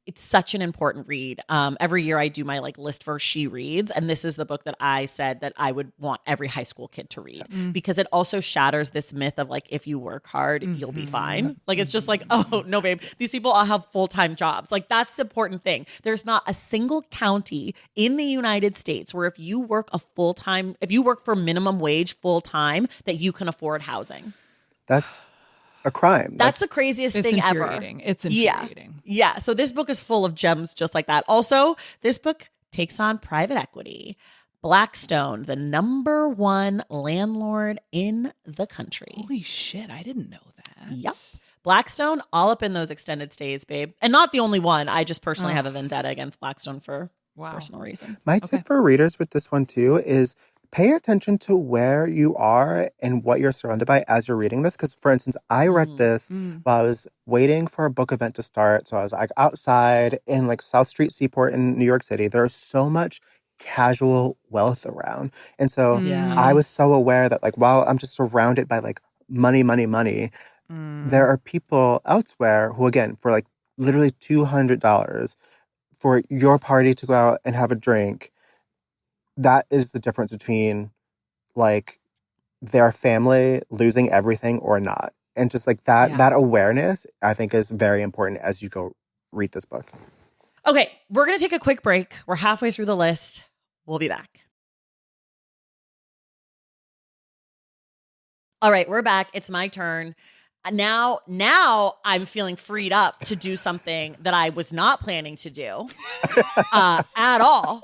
A: It's such an important read. Every year I do my like list for she reads, and this is the book that I said that I would want every high school kid to read because it also shatters this myth of like, if you work hard, you'll be fine. Like, it's just like, oh no, babe, these people all have full-time jobs. Like, that's the important thing. There's not a single county in the United States where if you work for minimum wage full-time, that you can afford housing.
C: That's a crime.
A: That's the craziest thing ever.
B: It's infuriating.
A: Yeah. So this book is full of gems just like that. Also, this book takes on private equity. Blackstone, the #1 landlord in the country.
B: Holy shit, I didn't know that.
A: Yep. Blackstone, all up in those extended stays, babe. And not the only one. I just personally have a vendetta against Blackstone for personal reasons.
C: My tip for readers with this one too is pay attention to where you are and what you're surrounded by as you're reading this. Because, for instance, I read this while I was waiting for a book event to start. So I was like outside in like South Street Seaport in New York City. There's so much casual wealth around. And so I was so aware that like, while I'm just surrounded by like money, there are people elsewhere who, again, for like literally $200 for your party to go out and have a drink, that is the difference between like their family losing everything or not. And just like that awareness, I think, is very important as you go read this book.
A: Okay, we're going to take a quick break. We're halfway through the list. We'll be back. All right, we're back. It's my turn. Now I'm feeling freed up to do something that I was not planning to do at all.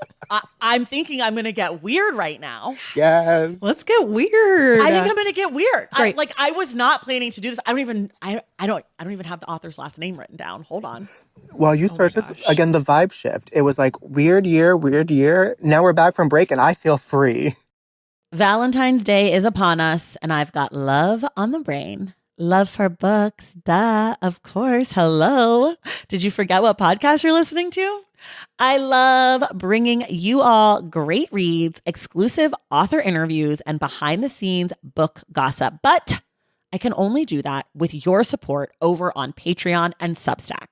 A: I'm thinking I'm going to get weird right now.
C: Yes.
B: Let's get weird.
A: I think I'm going to get weird.
B: Great.
A: I was not planning to do this. I don't even have the author's last name written down. Hold on.
C: Well, you searched this again, the vibe shift. It was like weird year. Now we're back from break and I feel free.
A: Valentine's Day is upon us and I've got love on the brain. Love for books. Duh, of course. Hello. Did you forget what podcast you're listening to? I love bringing you all great reads, exclusive author interviews, and behind the scenes book gossip. But I can only do that with your support over on Patreon and Substack.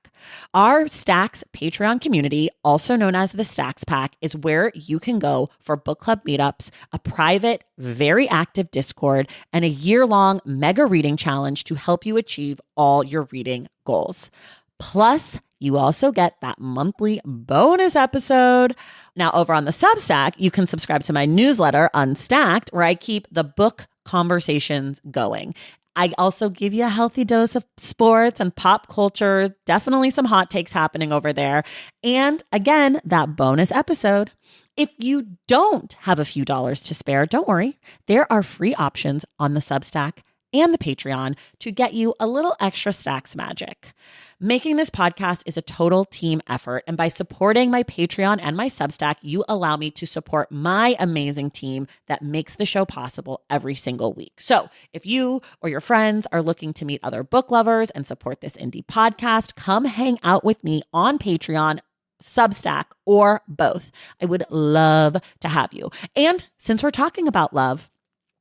A: Our Stacks Patreon community, also known as the Stacks Pack, is where you can go for book club meetups, a private, very active Discord, and a year-long mega reading challenge to help you achieve all your reading goals. Plus, you also get that monthly bonus episode. Now, over on the Substack, you can subscribe to my newsletter, Unstacked, where I keep the book conversations going. I also give you a healthy dose of sports and pop culture, definitely some hot takes happening over there. And again, that bonus episode. If you don't have a few dollars to spare, don't worry. There are free options on the Substack and the Patreon to get you a little extra Stacks magic. Making this podcast is a total team effort, and by supporting my Patreon and my Substack, you allow me to support my amazing team that makes the show possible every single week. So if you or your friends are looking to meet other book lovers and support this indie podcast, come hang out with me on Patreon, Substack, or both. I would love to have you. And since we're talking about love,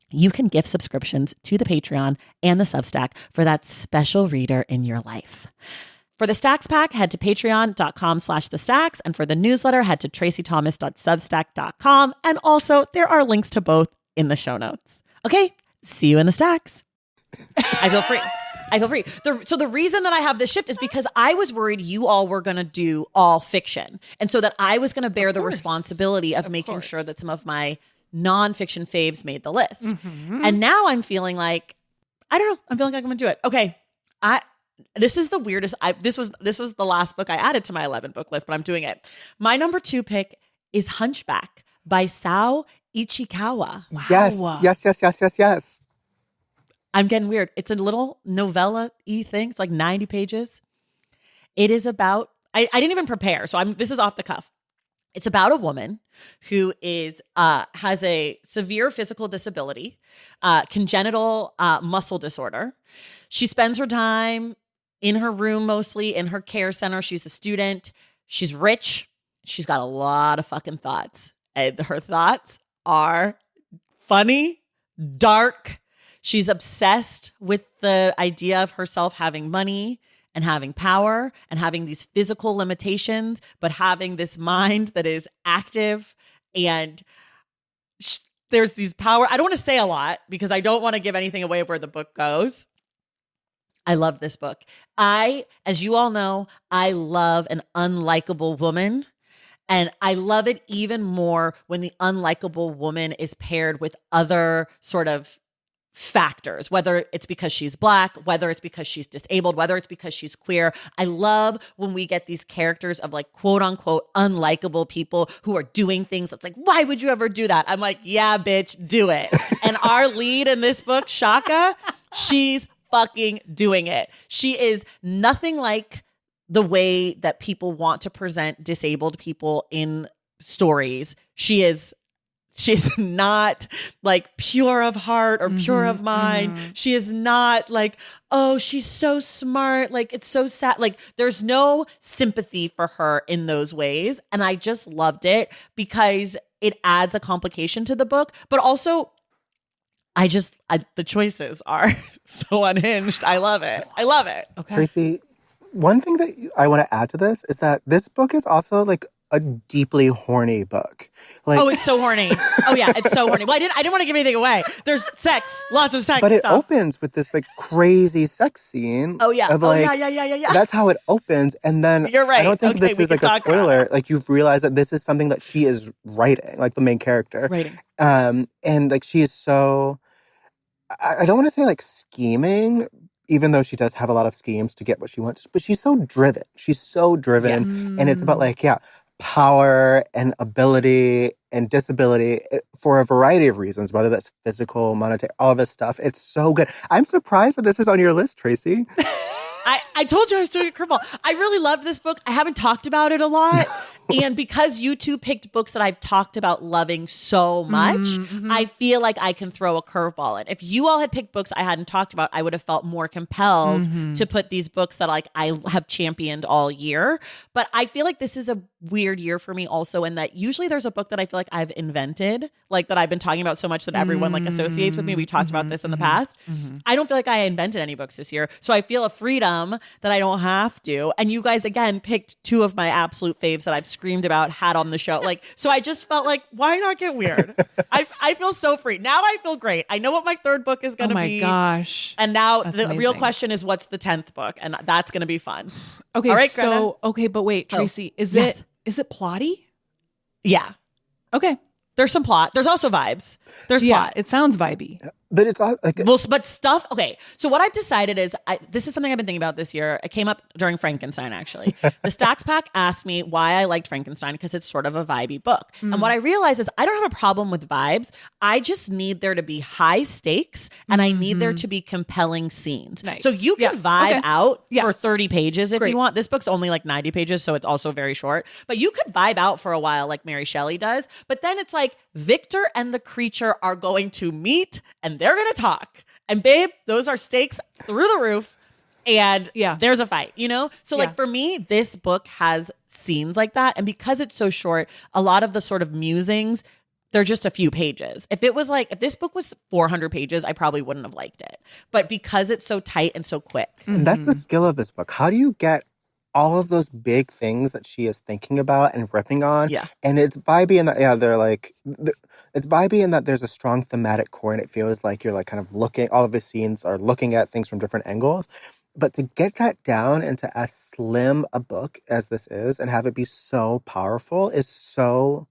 A: you can gift subscriptions to the Patreon and the Substack for that special reader in your life. For the Stacks Pack, head to patreon.com/thestacks. And for the newsletter, head to tracythomas.substack.com. And also, there are links to both in the show notes. Okay, see you in the Stacks. I feel free. So the reason that I have this shift is because I was worried you all were going to do all fiction. And so that I was going to bear the responsibility of making sure that some of my nonfiction faves made the list. Mm-hmm. And now I'm feeling like, I don't know. I'm feeling like I'm going to do it. Okay. This is the weirdest. This was the last book I added to my 11 book list, but I'm doing it. My number 2 pick is Hunchback by Sao Ichikawa.
C: Wow. Yes.
A: I'm getting weird. It's a little novella-y thing. It's like 90 pages. It is about, I didn't even prepare. So this is off the cuff. It's about a woman who has a severe physical disability, congenital muscle disorder. She spends her time in her room, mostly in her care center. She's a student. She's rich. She's got a lot of fucking thoughts. And her thoughts are funny, dark. She's obsessed with the idea of herself having money and having power and having these physical limitations, but having this mind that is active. And there's these power. I don't want to say a lot because I don't want to give anything away of where the book goes. I love this book. As you all know, I love an unlikable woman. And I love it even more when the unlikable woman is paired with other sort of factors, whether it's because she's Black, whether it's because she's disabled, whether it's because she's queer. I love when we get these characters of like quote unquote unlikable people who are doing things that's like, why would you ever do that? I'm like, yeah, bitch, do it. And our lead in this book, Shaka, she's fucking doing it. She is nothing like the way that people want to present disabled people in stories. She's not like pure of heart or pure of mind. She is not like, oh, she's so smart. Like, it's so sad. Like, there's no sympathy for her in those ways. And I just loved it because it adds a complication to the book, but also the choices are so unhinged. I love it. I love it.
C: Okay. Tracy, one thing that I want to add to this is that this book is also like a deeply horny book. Like,
A: oh, it's so horny. Oh yeah, it's so horny. Well, I didn't want to give anything away. There's sex, lots of sex.
C: But it
A: stuff.
C: opens with this like crazy sex scene.
A: Oh yeah.
C: Of, like, yeah. That's how it opens, and then
A: you're right.
C: I don't think this is like a spoiler. Like you've realized that this is something that she is writing, like the main character.
A: Writing.
C: And like she is so. I don't want to say like scheming, even though she does have a lot of schemes to get what she wants, but she's so driven. She's so driven. Yes. And it's about like, power and ability and disability for a variety of reasons, whether that's physical, monetary, all of this stuff. It's so good. I'm surprised that this is on your list, Tracy.
A: I told you I was doing a curveball. I really loved this book. I haven't talked about it a lot. And because you two picked books that I've talked about loving so much, I feel like I can throw a curveball in. If you all had picked books I hadn't talked about, I would have felt more compelled to put these books that like I have championed all year. But I feel like this is a weird year for me also, in that usually there's a book that I feel like I've invented, like that I've been talking about so much that everyone like associates with me. We talked about this in the past. I don't feel like I invented any books this year. So I feel a freedom that I don't have to. And you guys, again, picked two of my absolute faves that I've screamed about, had on the show. Like, so I just felt like, why not get weird? I feel so free. Now I feel great. I know what my third book is going to be.
B: Oh my gosh.
A: And now the amazing. Real question is, what's the 10th book? And that's going to be fun.
B: Okay.
A: All right,
B: so, okay, but wait, Tracy, is it plotty?
A: Yeah.
B: Okay.
A: There's some plot. There's also vibes. There's plot.
B: It sounds vibey.
C: But it's all like
A: but stuff. Okay, so what I've decided is this is something I've been thinking about this year. It came up during Frankenstein, actually. The Stacks Pack asked me why I liked Frankenstein because it's sort of a vibey book. And what I realized is I don't have a problem with vibes. I just need there to be high stakes and I need there to be compelling scenes.
B: Nice.
A: So you can vibe out for 30 pages if
B: Great.
A: you want. This book's only like 90 pages, so it's also very short. But you could vibe out for a while like Mary Shelley does. But then it's like Victor and the creature are going to meet and they're going to talk. And babe, those are stakes through the roof. And there's a fight, you know? So like for me, this book has scenes like that. And because it's so short, a lot of the sort of musings, they're just a few pages. If this book was 400 pages, I probably wouldn't have liked it. But because it's so tight and so quick.
C: And that's the skill of this book. How do you get all of those big things that she is thinking about and riffing on?
A: Yeah.
C: And it's vibey in that, it's vibey in that there's a strong thematic core and it feels like you're like kind of looking, all of the scenes are looking at things from different angles. But to get that down into as slim a book as this is and have it be so powerful is so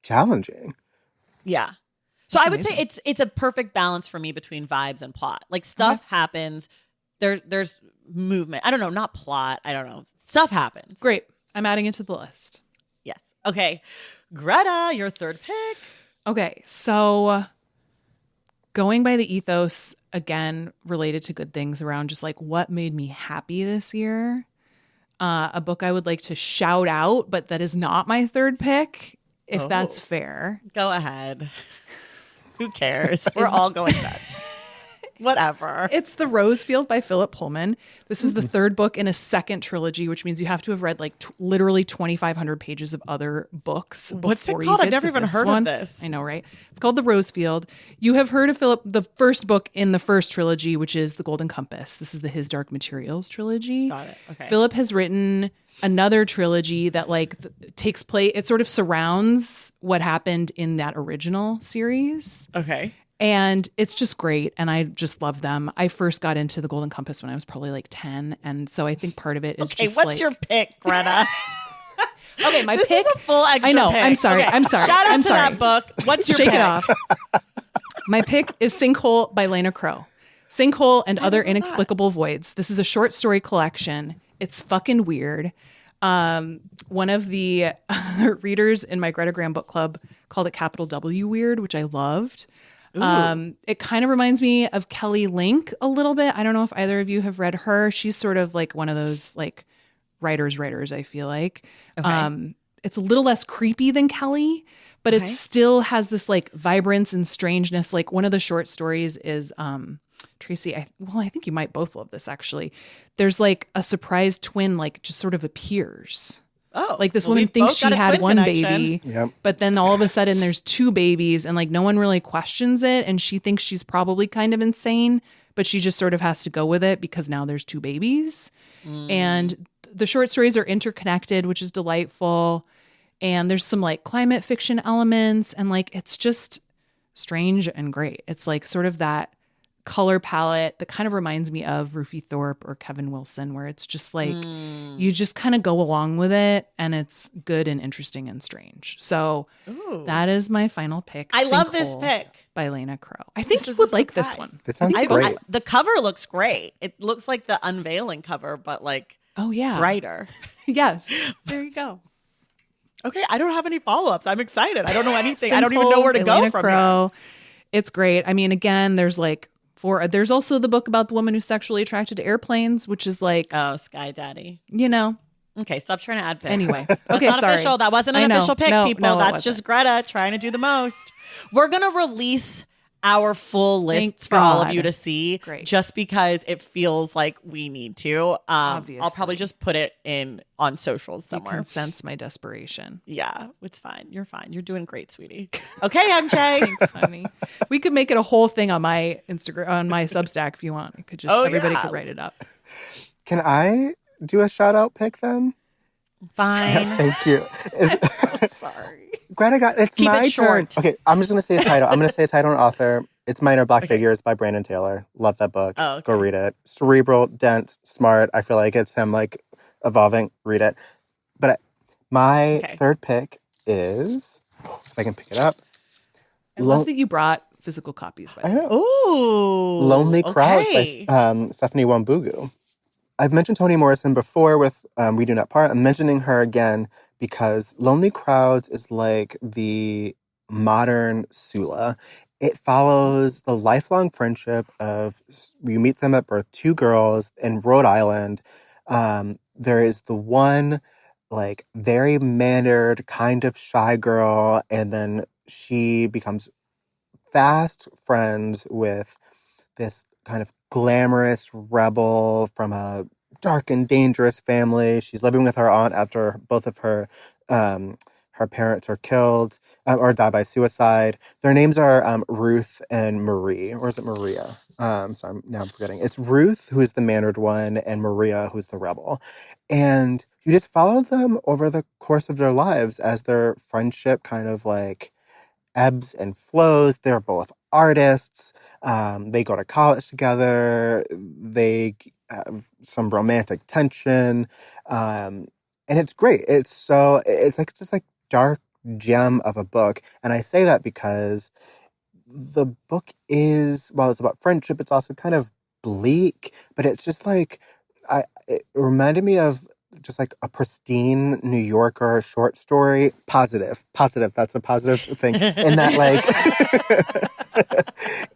C: challenging.
A: Yeah. So I would say it's a perfect balance for me between vibes and plot. Like stuff happens. There's movement. I don't know, not plot. I don't know. Stuff happens.
B: Great. I'm adding it to the list.
A: Yes. Okay. Greta, your third pick.
B: Okay. So going by the ethos, again, related to good things around just like what made me happy this year. A book I would like to shout out, but that is not my third pick, if that's fair.
A: Go ahead. Who cares? We're all going nuts. Whatever.
B: It's The Rosefield by Philip Pullman. This is the third book in a second trilogy, which means you have to have read like literally 2,500 pages of other books.
A: What's it
B: before
A: called?
B: you
A: I've
B: get
A: never
B: to
A: even
B: this
A: heard
B: one.
A: of this.
B: I know, right? It's called The Rosefield. You have heard of the first book in the first trilogy, which is The Golden Compass. This is the His Dark Materials trilogy.
A: Got it. Okay.
B: Philip has written another trilogy that like takes place. It sort of surrounds what happened in that original series.
A: Okay.
B: And it's just great. And I just love them. I first got into The Golden Compass when I was probably like 10. And so I think part of it is
A: Okay,
B: just
A: what's your pick, Greta?
B: Okay, my
A: this
B: pick.
A: is a full extra
B: I know.
A: pick.
B: I'm sorry.
A: Okay.
B: I'm sorry.
A: Shout out
B: I'm
A: to
B: sorry.
A: that book. What's your
B: Shake
A: pick?
B: it off. My pick is Sinkhole by Lena Crow. Sinkhole and Other Inexplicable Voids. This is a short story collection. It's fucking weird. One of the readers in my Greta Graham book club called it capital W weird, which I loved. It kind of reminds me of Kelly Link a little bit. I don't know if either of you have read her. She's sort of like one of those like writers, I feel like.
A: Okay.
B: It's a little less creepy than Kelly, but it still has this like vibrance and strangeness. Like one of the short stories is Tracy, I think you might both love this actually. There's like a surprise twin like just sort of appears.
A: Oh,
B: like this woman thinks she had one
A: connection.
B: baby, but then all of a sudden there's two babies and like no one really questions it. And she thinks she's probably kind of insane, but she just sort of has to go with it because now there's two babies. And the short stories are interconnected, which is delightful. And there's some like climate fiction elements and like, it's just strange and great. It's like sort of that color palette that kind of reminds me of Rufy Thorpe or Kevin Wilson, where it's just like you just kind of go along with it and it's good and interesting and strange. So that is my final pick.
A: I love this pick
B: by Lena Crow. I think you would like this one.
C: This sounds great.
A: The cover looks great. It looks like the unveiling cover, but like brighter.
B: Yes. There you go.
A: Okay, I don't have any follow-ups. I'm excited. I don't know anything. I don't even know where to go from here.
B: It's great. I mean, again, there's there's also the book about the woman who's sexually attracted to airplanes, which is like
A: Sky Daddy.
B: You know.
A: Okay, stop trying to add picks.
B: Anyway,
A: that's not official. That wasn't an official pick, people. That's just Greta trying to do the most. We're gonna release our full lists for all of you to see, just because it feels like we need to.
B: Obviously.
A: I'll probably just put it on socials somewhere.
B: You can sense my desperation.
A: Yeah, it's fine. You're fine. You're doing great, sweetie. Okay, MJ.
B: Thanks, honey. We could make it a whole thing on my Instagram, on my Substack if you want. It could just everybody could write it up.
C: Can I do a shout out pick then?
A: Fine.
C: Thank you.
B: Sorry.
C: Greta,
A: Keep
C: my
A: it short.
C: turn. Okay, I'm just going to say a title. I'm going to say a title and author. It's Minor Black Figures by Brandon Taylor. Love that book.
A: Oh, okay.
C: Go read it. Cerebral, dense, smart. I feel like it's him like evolving. Read it. But my third pick is, if I can pick it up.
B: I love that you brought physical copies.
C: I know.
A: Ooh.
C: Lonely Crowds by Stephanie Wambugu. I've mentioned Toni Morrison before with We Do Not Part. I'm mentioning her again because Lonely Crowds is like the modern Sula. It follows the lifelong friendship of, you meet them at birth, two girls in Rhode Island. There is the one like very mannered, kind of shy girl, and then she becomes fast friends with this kind of glamorous rebel from a dark and dangerous family. She's living with her aunt after both of her parents are killed or die by suicide. Their names are Ruth and Marie, or is it Maria? Sorry, now I'm forgetting. It's Ruth, who is the mannered one, and Maria, who's the rebel. And you just follow them over the course of their lives as their friendship kind of like ebbs and flows. They're both artists. They go to college together. They have some romantic tension. And it's great. It's just like dark gem of a book. And I say that because the book is, while it's about friendship, it's also kind of bleak, but it's just like, it reminded me of just like a pristine New Yorker short story. Positive. That's a positive thing. And that like,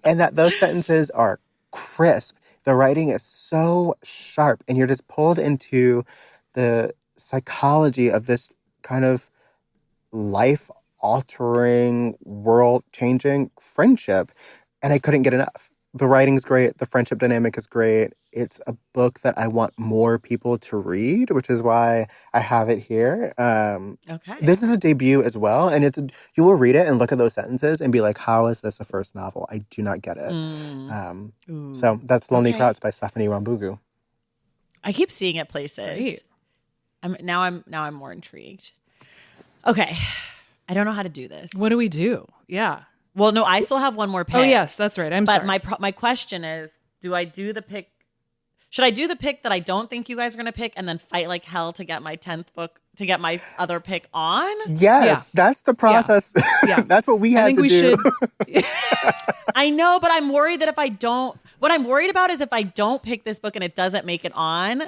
C: and that those sentences are crisp. The writing is so sharp and you're just pulled into the psychology of this kind of life-altering, world-changing friendship. And I couldn't get enough. the writing's great. The friendship dynamic is great. It's a book that I want more people to read, which is why I have it here.
A: Okay.
C: This is a debut as well. And you will read it and look at those sentences and be like, how is this a first novel? I do not get it. So that's Lonely Krauts by Stephanie Rambugu.
A: I keep seeing it places.
B: Great.
A: I'm more intrigued. Okay. I don't know how to do this.
B: What do we do? Yeah.
A: Well, no, I still have one more pick.
B: Oh, yes, that's right. I'm sorry.
A: But my question is, do I do the pick? Should I do the pick that I don't think you guys are going to pick and then fight like hell to get my 10th book, to get my other pick on?
C: Yes, that's the process.
B: Yeah.
C: That's what we had to do.
A: I know, but I'm worried that what I'm worried about is if I don't pick this book and it doesn't make it on,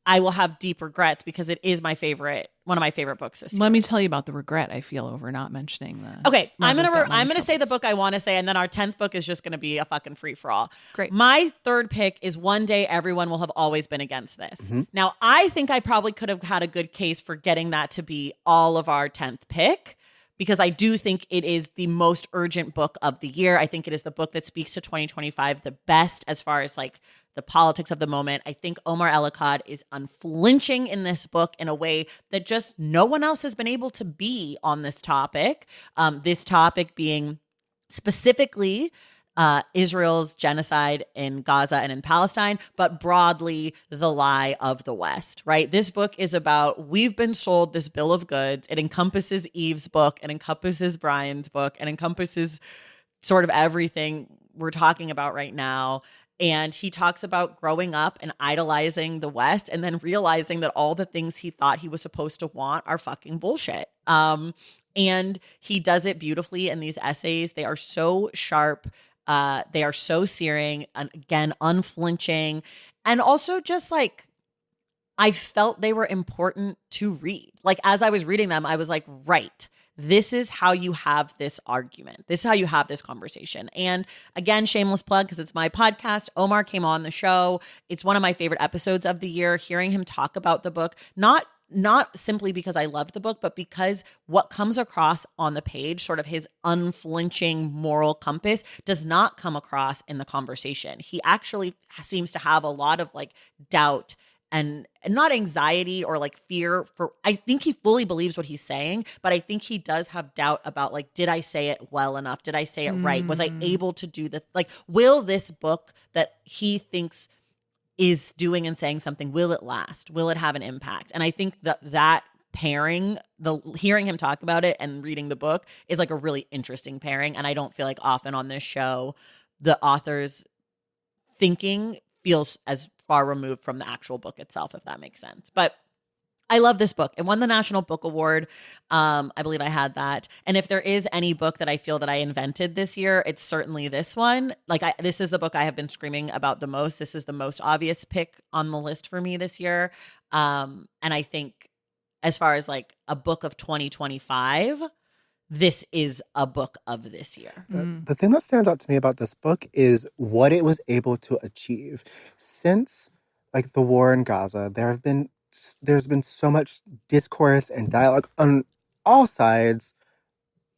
A: I will have deep regrets because it is one of my favorite books this year.
B: Let me tell you about the regret I feel over not mentioning the.
A: Okay, I'm gonna say the book I want to say, and then our 10th book is just gonna be a fucking free for all.
B: Great.
A: My third pick is One Day Everyone Will Have Always Been Against This.
C: Mm-hmm.
A: Now, I think I probably could have had a good case for getting that to be all of our 10th pick, because I do think it is the most urgent book of the year. I think it is the book that speaks to 2025 the best as far as like the politics of the moment. I think Omar Ellacott is unflinching in this book in a way that just no one else has been able to be on this topic. This topic being specifically Israel's genocide in Gaza and in Palestine, but broadly the lie of the West, right? This book is about, we've been sold this bill of goods. It encompasses Eve's book, it encompasses Brian's book, it encompasses sort of everything we're talking about right now. And he talks about growing up and idolizing the West and then realizing that all the things he thought he was supposed to want are fucking bullshit. And he does it beautifully in these essays. They are so sharp. They are so searing, and again, unflinching. And also just like, I felt they were important to read. Like as I was reading them, I was like, right. This is how you have this argument. This is how you have this conversation. And again, shameless plug, because it's my podcast. Omar came on the show. It's one of my favorite episodes of the year. Hearing him talk about the book, not simply because I loved the book, but because what comes across on the page, sort of his unflinching moral compass, does not come across in the conversation. He actually seems to have a lot of like doubt and not anxiety or like fear for, I think he fully believes what he's saying, but I think he does have doubt about like, did I say it well enough? Did I say it right? Was I able to do this? Like, will this book that he thinks is doing and saying something, will it last? Will it have an impact? And I think that pairing, hearing him talk about it and reading the book is like a really interesting pairing. And I don't feel like often on this show, the author's thinking feels as far removed from the actual book itself, if that makes sense. But I love this book. It won the National Book Award. I believe I had that. And if there is any book that I feel that I invented this year, it's certainly this one. Like this is the book I have been screaming about the most. This is the most obvious pick on the list for me this year. And I think as far as like a book of 2025, this is a book of this year.
C: The thing that stands out to me about this book is what it was able to achieve. Since like the war in Gaza, there's been so much discourse and dialogue on all sides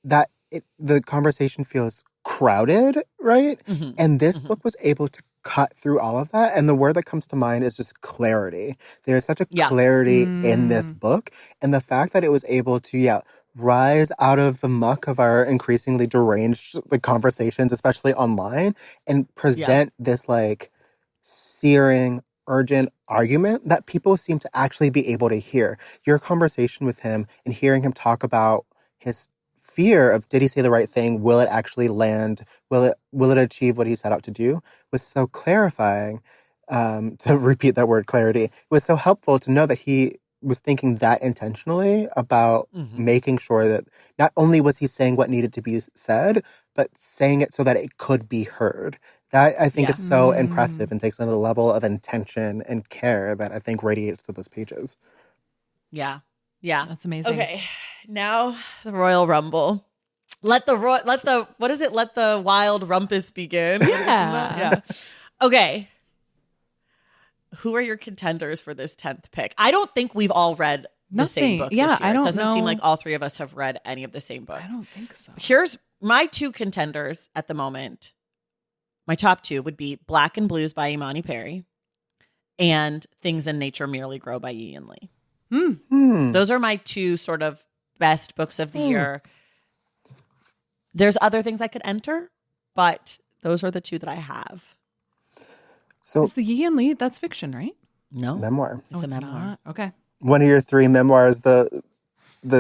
C: that the conversation feels crowded, right? Mm-hmm. And this book was able to cut through all of that. And the word that comes to mind is just clarity. There's such a clarity in this book. And the fact that it was able to, rise out of the muck of our increasingly deranged like conversations, especially online, and present this like searing, urgent argument that people seem to actually be able to hear. Your conversation with him and hearing him talk about his fear of, did he say the right thing? Will it actually land? Will it achieve what he set out to do? Was so clarifying. To repeat that word, clarity, it was so helpful to know that he was thinking that intentionally about making sure that not only was he saying what needed to be said, but saying it so that it could be heard. That I think is so impressive and takes on a level of intention and care that I think radiates through those pages.
A: Yeah.
B: That's amazing.
A: Okay. Now the Royal Rumble. Let the wild rumpus begin. Yeah. Okay. Who are your contenders for this 10th pick? I don't think we've all read the same book this year.
B: I don't
A: It doesn't
B: know.
A: seem like all three of us have read any of the same book.
B: I don't think so.
A: Here's my two contenders at the moment my top two would be Black and Blues by Imani Perry and Things in Nature Merely Grow by Ian Lee. Those are my two sort of best books of the year. There's other things I could enter, but those are the two that I have.
B: So is the Ian Lee, that's fiction, right?
C: No. It's a memoir.
A: It's a memoir.
B: Not. Okay.
C: One of your three memoirs, the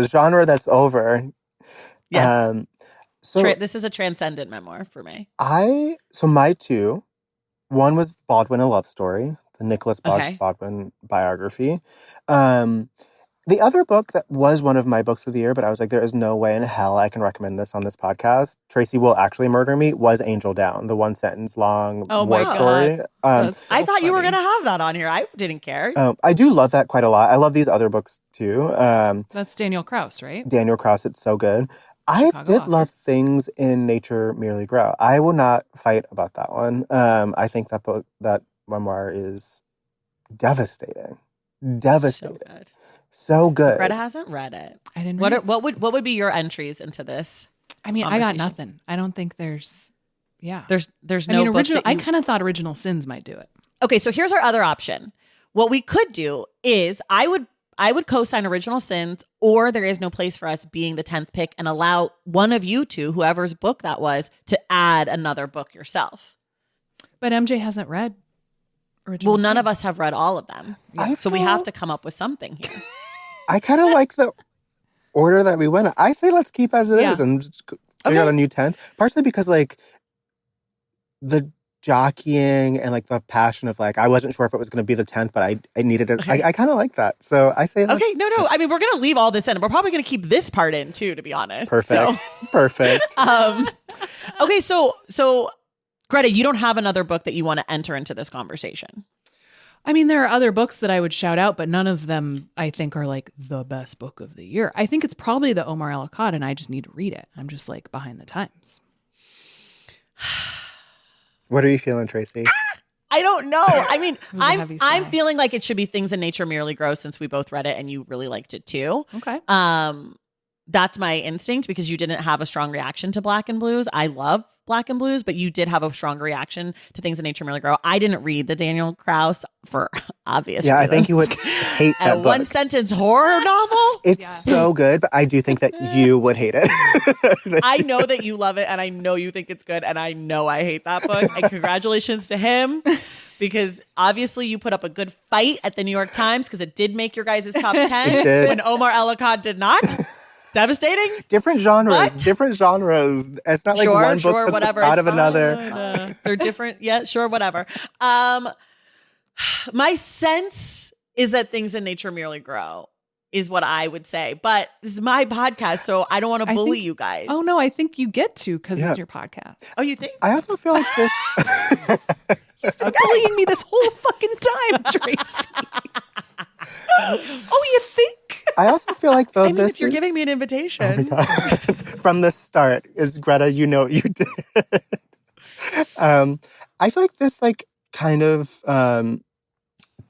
C: genre that's over.
A: Yes. This is a transcendent memoir for me.
C: So my two, one was Baldwin, A Love Story, the Nicholas Baldwin biography. The other book that was one of my books of the year, but I was like, there is no way in hell I can recommend this on this podcast. Tracy Will Actually Murder Me, was Angel Down, the one sentence long war story.
A: I thought you were going to have that on here. I didn't care.
C: I do love that quite a lot. I love these other books too.
B: That's Daniel Krauss, right?
C: Daniel Krauss, it's so good. I did love Things in Nature Merely Grow. I will not fight about that one. I think that memoir is devastating. Devastating. So good.
A: Greta hasn't read it.
B: I didn't.
A: What would be your entries into this?
B: I mean, I got nothing. I don't think there's. Yeah.
A: There's no.
B: Original. I kind of thought Original Sins might do it.
A: Okay, so here's our other option. What we could do is I would co-sign Original Sins, or There Is No Place for Us being the 10th pick, and allow one of you two, whoever's book that was, to add another book yourself.
B: But MJ hasn't read Original Sins.
A: None of us have read all of them, so we have to come up with something here.
C: I kind of like the order that we went. I say let's keep as it is and just figure out a new 10th. Partially because like the jockeying and like the passion of like, I wasn't sure if it was going to be the 10th, but I needed it. Okay. I kind of like that. So I say let's.
A: Okay, no. I mean, we're going to leave all this in. We're probably going to keep this part in too, to be honest.
C: Perfect. So. Perfect.
A: Okay, so Greta, you don't have another book that you want to enter into this conversation.
B: I mean, there are other books that I would shout out, but none of them I think are like the best book of the year. I think it's probably the Omar El-Akkad, and I just need to read it. I'm just like behind the times.
C: What are you feeling, Tracy?
A: I don't know. I mean, I'm feeling like it should be Things in Nature Merely Grow, since we both read it and you really liked it too.
B: Okay.
A: That's my instinct, because you didn't have a strong reaction to Black and Blues. I love Black and Blues, but you did have a stronger reaction to Things in Nature Merely Grow. I didn't read the Daniel Krauss for obvious reasons.
C: I think you would hate that book.
A: One sentence horror novel.
C: It's so good, but I do think that you would hate it.
A: I know that you love it, and I know you think it's good, and I know I hate that book. And congratulations to him, because obviously you put up a good fight at the New York Times, because it did make your guys' top 10 when Omar El-Akkad did not. Devastating.
C: Different genres. What? Different genres. It's not like one book took this out of another.
A: They're different. Yeah, sure, whatever. My sense is that Things in Nature Merely Grow is what I would say. But this is my podcast, so I don't want to bully you guys.
B: Oh, no, I think you get to, because it's your podcast.
A: Oh, you think?
C: I also feel like this...
B: You've been bullying me this whole fucking time, Tracy. Oh, you think?
C: I also feel like though
A: if you're giving me an invitation
C: from the start, is Greta, you know what you did. I feel like this like kind of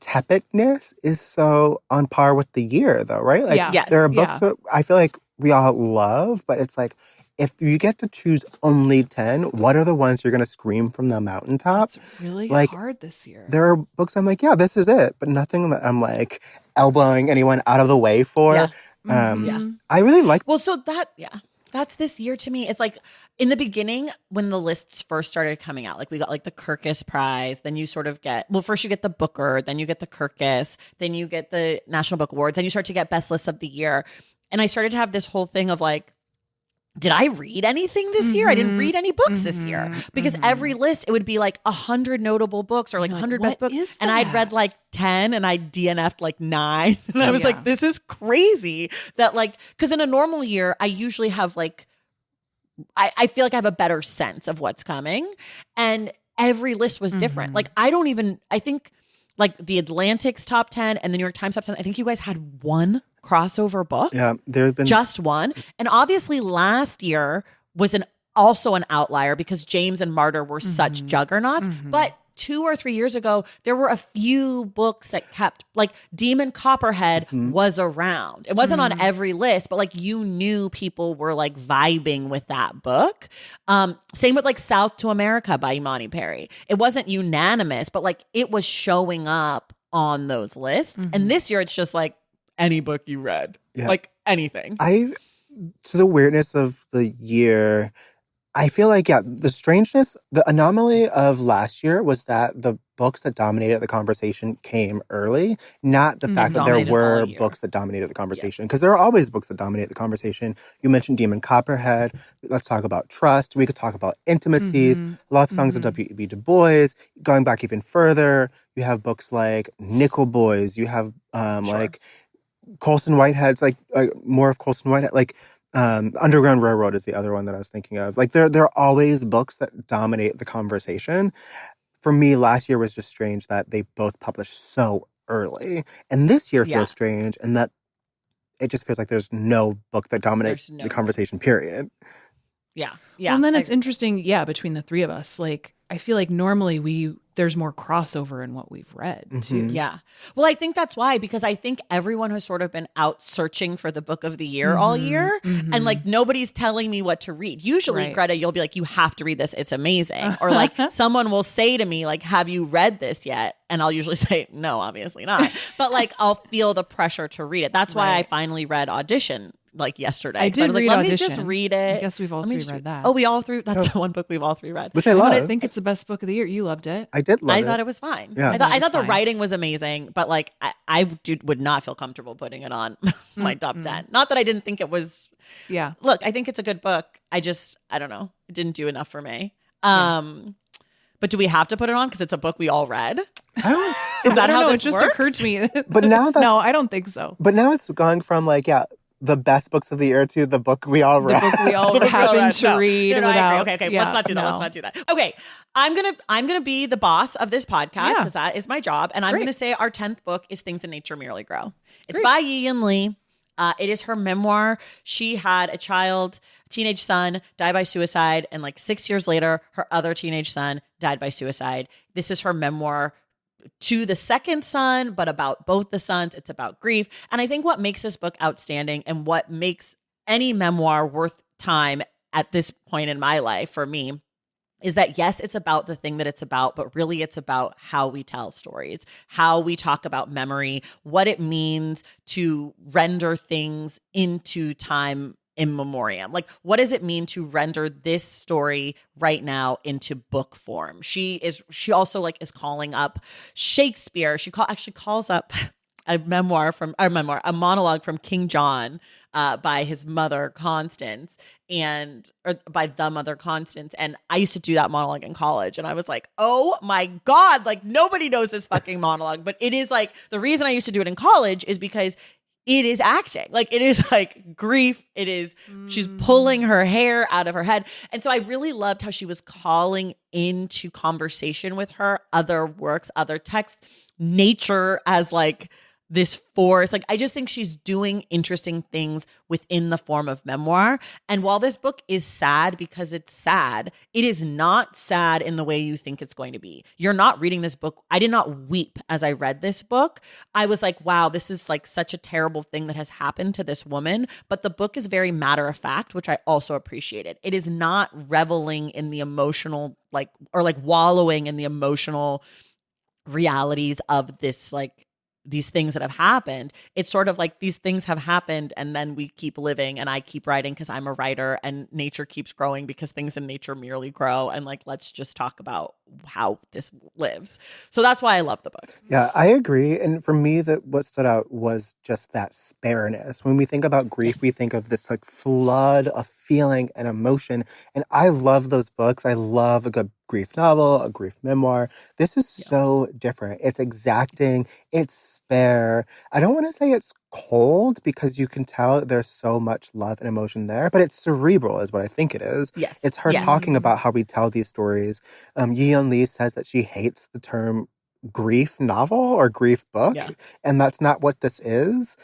C: tepidness is so on par with the year though, right? Like there are books that I feel like we all love, but it's like if you get to choose only 10, what are the ones you're going to scream from the mountaintop?
B: It's really hard this year.
C: There are books I'm like, this is it. But nothing that I'm like elbowing anyone out of the way for. I really like...
A: Well, so that's this year to me. It's like in the beginning when the lists first started coming out, like we got like the Kirkus Prize, then you sort of get, first you get the Booker, then you get the Kirkus, then you get the National Book Awards, then you start to get best lists of the year. And I started to have this whole thing of like, did I read anything this year? I didn't read any books this year, because every list, it would be like 100 notable books or like 100 best books. And I'd read like 10 and I DNF'd like 9. And I was like, this is crazy that like, because in a normal year, I usually have like, I feel like I have a better sense of what's coming. And every list was different. Like I think like the Atlantic's top 10 and the New York Times top 10, I think you guys had one crossover book.
C: Yeah, there's been
A: just one. And obviously last year was also an outlier because James and Martyr were such juggernauts. But 2 or 3 years ago, there were a few books that kept, like Demon Copperhead was around. It wasn't on every list, but like you knew people were like vibing with that book. Same with like South to America by Imani Perry. It wasn't unanimous, but like it was showing up on those lists. And this year it's just like any book you read, like anything.
C: To the weirdness of the year, I feel like, the strangeness, the anomaly of last year was that the books that dominated the conversation came early, not the fact that there were books that dominated the conversation. Because there are always books that dominate the conversation. You mentioned Demon Copperhead. Let's talk about trust. We could talk about intimacies, love songs of W.E.B. Du Bois. Going back even further, you have books like Nickel Boys. You have like Colson Whitehead's, like more of Colson Whitehead, like Underground Railroad is the other one that I was thinking of. Like there are always books that dominate the conversation. For me, last year was just strange that they both published so early. And this year feels strange and that it just feels like there's no book that dominates the conversation, period.
A: Yeah.
B: Well, and then it's interesting, between the three of us. Like, I feel like normally there's more crossover in what we've read, too.
A: Yeah. Well, I think that's why, because I think everyone has sort of been out searching for the book of the year all year. And like, nobody's telling me what to read. Usually, Greta, you'll be like, you have to read this. It's amazing. Or like someone will say to me, like, have you read this yet? And I'll usually say, no, obviously not. But like, I'll feel the pressure to read it. That's why I finally read Audition like yesterday.
B: I did
A: was like,
B: read
A: let
B: Audition.
A: me just read it.
B: I guess we've all three read that.
A: Oh, we all three. That's the one book we've all three read.
C: Which I love.
B: But I think it's the best book of the year. You loved it.
C: I did love it.
A: I thought it was fine.
C: Yeah.
A: I thought the writing was amazing, but like I would not feel comfortable putting it on my top 10. Not that I didn't think it was.
B: Yeah.
A: Look, I think it's a good book. I don't know. It didn't do enough for me. But do we have to put it on because it's a book we all read? Is that how this
B: It just
A: works?
B: occurred to me.
C: But now
B: no, I don't think so.
C: But now it's going from like, the best books of the year to the book we all read.
B: The book we all happened to read without.
A: Okay. Let's not do that. Let's not do that. Okay. I'm gonna be the boss of this podcast because that is my job. And I'm gonna say our 10th book is Things in Nature Merely Grow. It's by Yian Li. It is her memoir. She had a teenage son, die by suicide. And like 6 years later, her other teenage son died by suicide. This is her memoir to the second son, but about both the sons. It's about grief. And I think what makes this book outstanding and what makes any memoir worth time at this point in my life for me is that, yes, it's about the thing that it's about, but really it's about how we tell stories, how we talk about memory, what it means to render things into time in memoriam. Like, what does it mean to render this story right now into book form? She also like is calling up Shakespeare. She actually calls up a monologue from King John by his mother Constance or by the mother Constance. And I used to do that monologue in college, and I was like, oh my God, like nobody knows this fucking monologue. But it is like, the reason I used to do it in college is because it is acting. Like, it is like grief. It is, she's pulling her hair out of her head. And so I really loved how she was calling into conversation with her other works, other texts, nature as like this force. Like, I just think she's doing interesting things within the form of memoir. And while this book is sad because it's sad, it is not sad in the way you think it's going to be. You're not reading this book. I did not weep as I read this book. I was like, wow, this is like such a terrible thing that has happened to this woman. But the book is very matter of fact, which I also appreciated. It is not reveling in the emotional, or wallowing in the emotional realities of this, like, these things that have happened. It's sort of like these things have happened and then we keep living, and I keep writing because I'm a writer, and nature keeps growing because things in nature merely grow. And like, let's just talk about how this lives. So that's why I love the book.
C: Yeah, I agree. And for me, what stood out was just that spareness. When we think about grief, we think of this like flood of feeling and emotion. And I love those books. I love a good grief novel, a grief memoir. This is so different. It's exacting. It's spare. I don't want to say it's cold because you can tell there's so much love and emotion there, but it's cerebral is what I think it is.
A: Yes.
C: It's her talking about how we tell these stories. Yian Li says that she hates the term grief novel or grief book, and that's not what this is.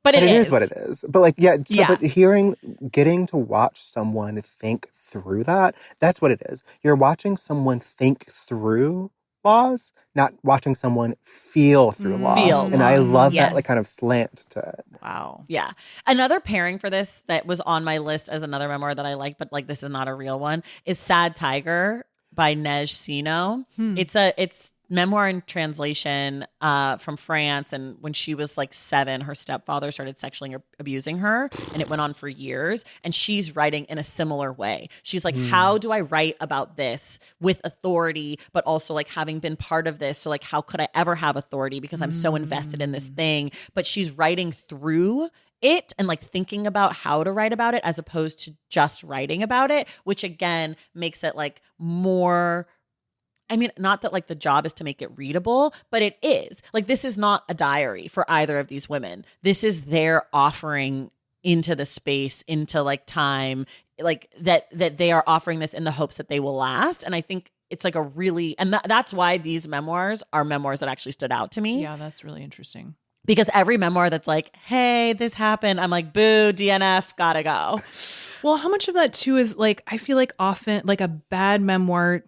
A: But it is
C: what it is. But like, but getting to watch someone think through that's what it is. You're watching someone think through loss, not watching someone feel through loss. And I love that like kind of slant to it.
B: Wow.
A: Yeah. Another pairing for this that was on my list as another memoir that I like, but like this is not a real one, is Sad Tiger by Nej Sino. It's memoir in translation from France. And when she was like 7, her stepfather started sexually abusing her, and it went on for years. And she's writing in a similar way. She's like, how do I write about this with authority, but also like having been part of this? So like, how could I ever have authority because I'm so invested in this thing? But she's writing through it and like thinking about how to write about it as opposed to just writing about it, which again makes it like more, I mean, not that like the job is to make it readable, but it is. Like, this is not a diary for either of these women. This is their offering into the space, into like time, like that they are offering this in the hopes that they will last. And I think it's like a really, and that's why these memoirs are memoirs that actually stood out to me.
B: Yeah, that's really interesting.
A: Because every memoir that's like, hey, this happened, I'm like, boo, DNF, gotta go.
B: Well, how much of that too is like, I feel like often like a bad memoir,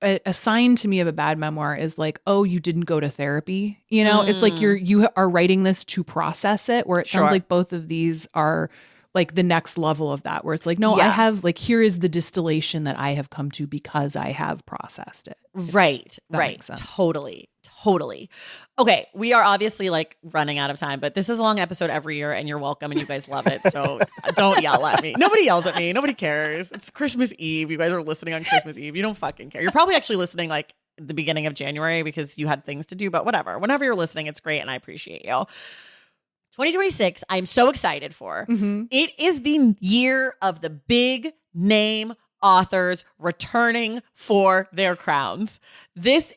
B: a sign to me of a bad memoir is like, oh, you didn't go to therapy. You know, it's like you are writing this to process it, where it sounds like both of these are like the next level of that, where it's like, no, I have like, here is the distillation that I have come to because I have processed it.
A: Right. Totally. Okay, we are obviously like running out of time, but this is a long episode every year and you're welcome and you guys love it. So don't yell at me. Nobody yells at me. Nobody cares. It's Christmas Eve. You guys are listening on Christmas Eve. You don't fucking care. You're probably actually listening like the beginning of January because you had things to do, but whatever. Whenever you're listening, it's great and I appreciate you. 2026, I'm so excited for. It is the year of the big name authors returning for their crowns. If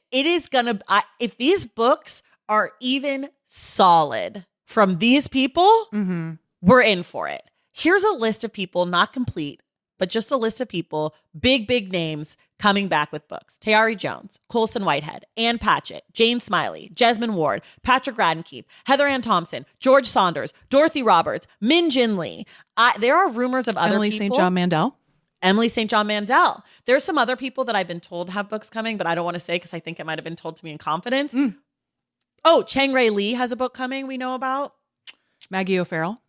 A: these books are even solid from these people, we're in for it. Here's a list of people, not complete, but just a list of people, big names coming back with books. Tayari Jones, Colson Whitehead, Ann Patchett, Jane Smiley, Jesmyn Ward, Patrick Raddenkeefe, Heather Ann Thompson, George Saunders, Dorothy Roberts, Min Jin Lee. There are rumors of other
B: Emily
A: people.
B: Emily
A: St. John Mandel. There's some other people that I've been told have books coming, but I don't want to say because I think it might have been told to me in confidence. Oh, Chang Rae Lee has a book coming we know about.
B: Maggie O'Farrell.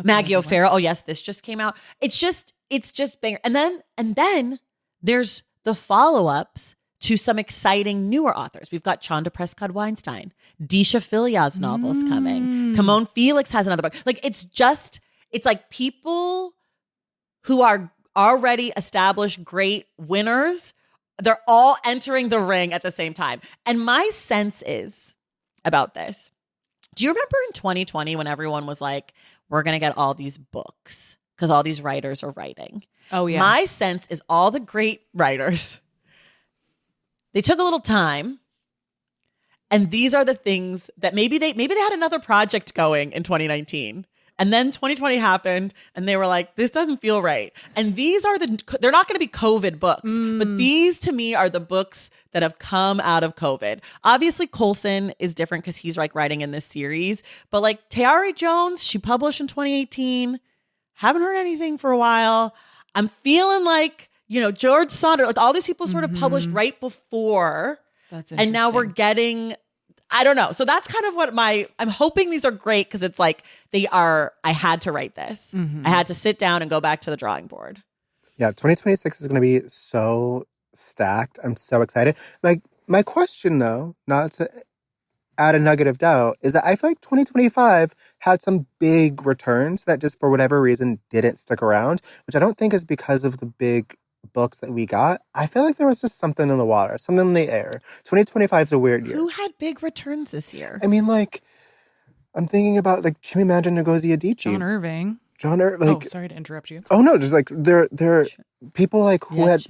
A: Maggie O'Farrell. Oh, yes, this just came out. It's just banger. And then there's the follow-ups to some exciting newer authors. We've got Chanda Prescott-Weinstein, Disha Philia's novels coming. Kimon Felix has another book. Like, it's like people who are already established great winners. They're all entering the ring at the same time. And my sense is about this. Do you remember in 2020 when everyone was like, we're going to get all these books because all these writers are writing?
B: Oh, yeah.
A: My sense is all the great writers, they took a little time. And these are the things that maybe they had another project going in 2019. And then 2020 happened and they were like, this doesn't feel right. And they're not going to be COVID books, but these to me are the books that have come out of COVID. Obviously Colson is different because he's like writing in this series, but like Tayari Jones, she published in 2018. Haven't heard anything for a while. I'm feeling like, George Saunders, like all these people sort of published right before.
B: That's
A: interesting. And now we're getting, I don't know. So that's kind of what I'm hoping these are great because it's like I had to write this. I had to sit down and go back to the drawing board.
C: Yeah, 2026 is going to be so stacked. I'm so excited. Like, my question though, not to add a nugget of doubt, is that I feel like 2025 had some big returns that just for whatever reason didn't stick around, which I don't think is because of the big books that we got. I feel like there was just something in the water, something in the air. 2025 is a weird year.
A: Who had big returns this year?
C: I mean, like, I'm thinking about like Chimamanda Ngozi Adichie.
B: John Irving. Sorry to interrupt you.
C: Oh no, just like there are people like who had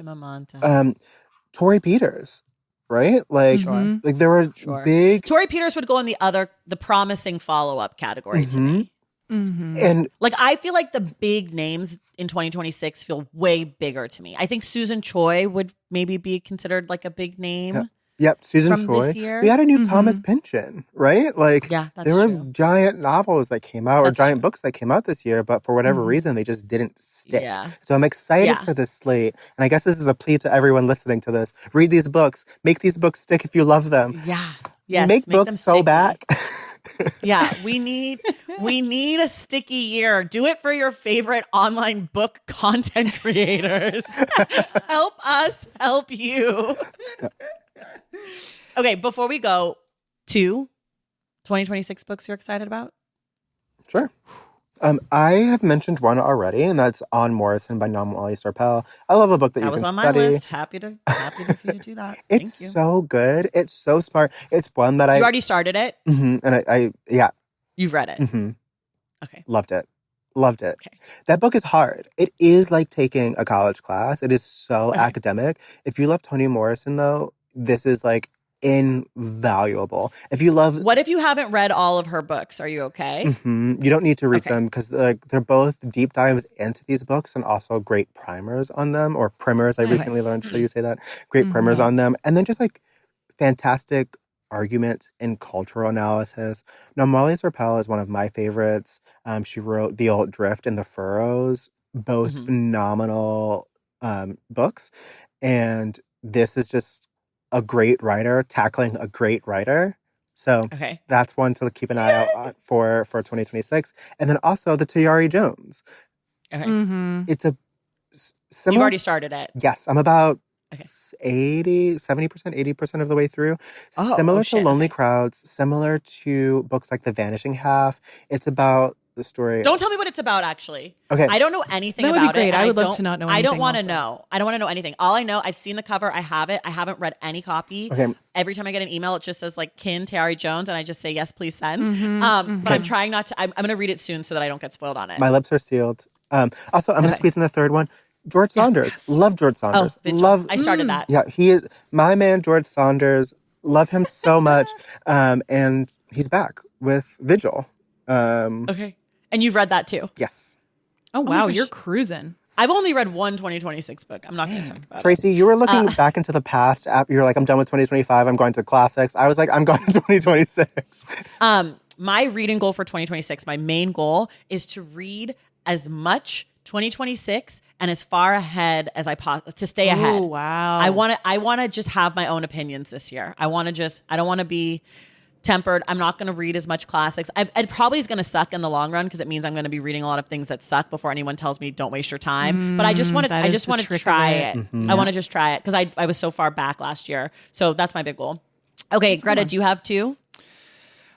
C: Tori Peters, right? Like, like there were big.
A: Tori Peters would go in the promising follow-up category to me. And like, I feel like the big names in 2026 feel way bigger to me. I think Susan Choi would maybe be considered like a big name.
C: Yep, Susan
A: from
C: Choi.
A: this year.
C: We had a new Thomas Pynchon, right? Like,
A: Yeah, that's
C: there were
A: true.
C: giant novels that came out or
A: That's
C: giant
A: true.
C: books that came out this year, but for whatever reason, they just didn't stick.
A: Yeah.
C: So I'm excited for this slate. And I guess this is a plea to everyone listening to this. Read these books. Make these books stick if you love them.
A: Yeah. Yes.
C: Make
A: them
C: books so
A: sticky.
C: back.
A: Yeah, we need a sticky year. Do it for your favorite online book content creators. Help us help you. Okay, before we go to 2026 books you're excited about?
C: Sure. I have mentioned one already, and that's On Morrison by Namwali Sarpel. I love a book that you can study.
A: That was on my list. Happy for you to do that.
C: It's
A: Thank you.
C: so good. It's so smart. It's one that
A: You already started it?
C: And I
A: You've read it?
C: Mm-hmm.
A: Okay.
C: Loved it.
A: Okay.
C: That book is hard. It is like taking a college class. It is so academic. If you love Toni Morrison, though, this is like invaluable. If you love...
A: What if you haven't read all of her books? Are you okay?
C: You don't need to read them because they're both deep dives into these books and also great primers on them, or primers, I recently learned, so you say that. Great primers on them. And then just like fantastic arguments and cultural analysis. Now, Molly Serpell is one of my favorites. She wrote The Old Drift and The Furrows, both phenomenal books. And this is just a great writer tackling a great writer. So that's one to keep an eye out for 2026. And then also the Tayari Jones.
A: Okay.
C: It's a similar...
A: You've already started it.
C: Yes, I'm about 70% of the way through. Similar to Lonely Crowds, similar to books like The Vanishing Half. It's about the story...
A: Don't tell me what it's about, actually.
C: Okay.
A: I don't know anything about it.
B: That would be great. I would love to not know anything.
A: I don't want to know. I don't want to know anything. All I know, I've seen the cover. I have it. I haven't read any copy.
C: Okay.
A: Every time I get an email, it just says like Kin Tayari Jones, and I just say, yes, please send. But I'm trying not to... I'm going to read it soon so that I don't get spoiled on it.
C: My lips are sealed. Also, I'm going to squeeze in a third one. George Saunders. Yes. Love George Saunders.
A: I started that.
C: Yeah, he is my man, George Saunders. Love him so much. And he's back with Vigil.
A: Okay. And you've read that too?
C: Yes.
B: Oh, wow. You're cruising.
A: I've only read one 2026 book. I'm not going to talk about
C: Tracy, you were looking back into the past. You're like, I'm done with 2025. I'm going to classics. I was like, I'm going to 2026.
A: My reading goal for 2026, my main goal is to read as much 2026 and as far ahead as I to stay ahead.
B: Oh, wow.
A: I want to just have my own opinions this year. I don't want to be tempered. I'm not going to read as much classics. It probably is going to suck in the long run because it means I'm going to be reading a lot of things that suck before anyone tells me don't waste your time. But I just want to try it. I want to just try it because I was so far back last year. So that's my big goal. Okay, Greta, do you have two?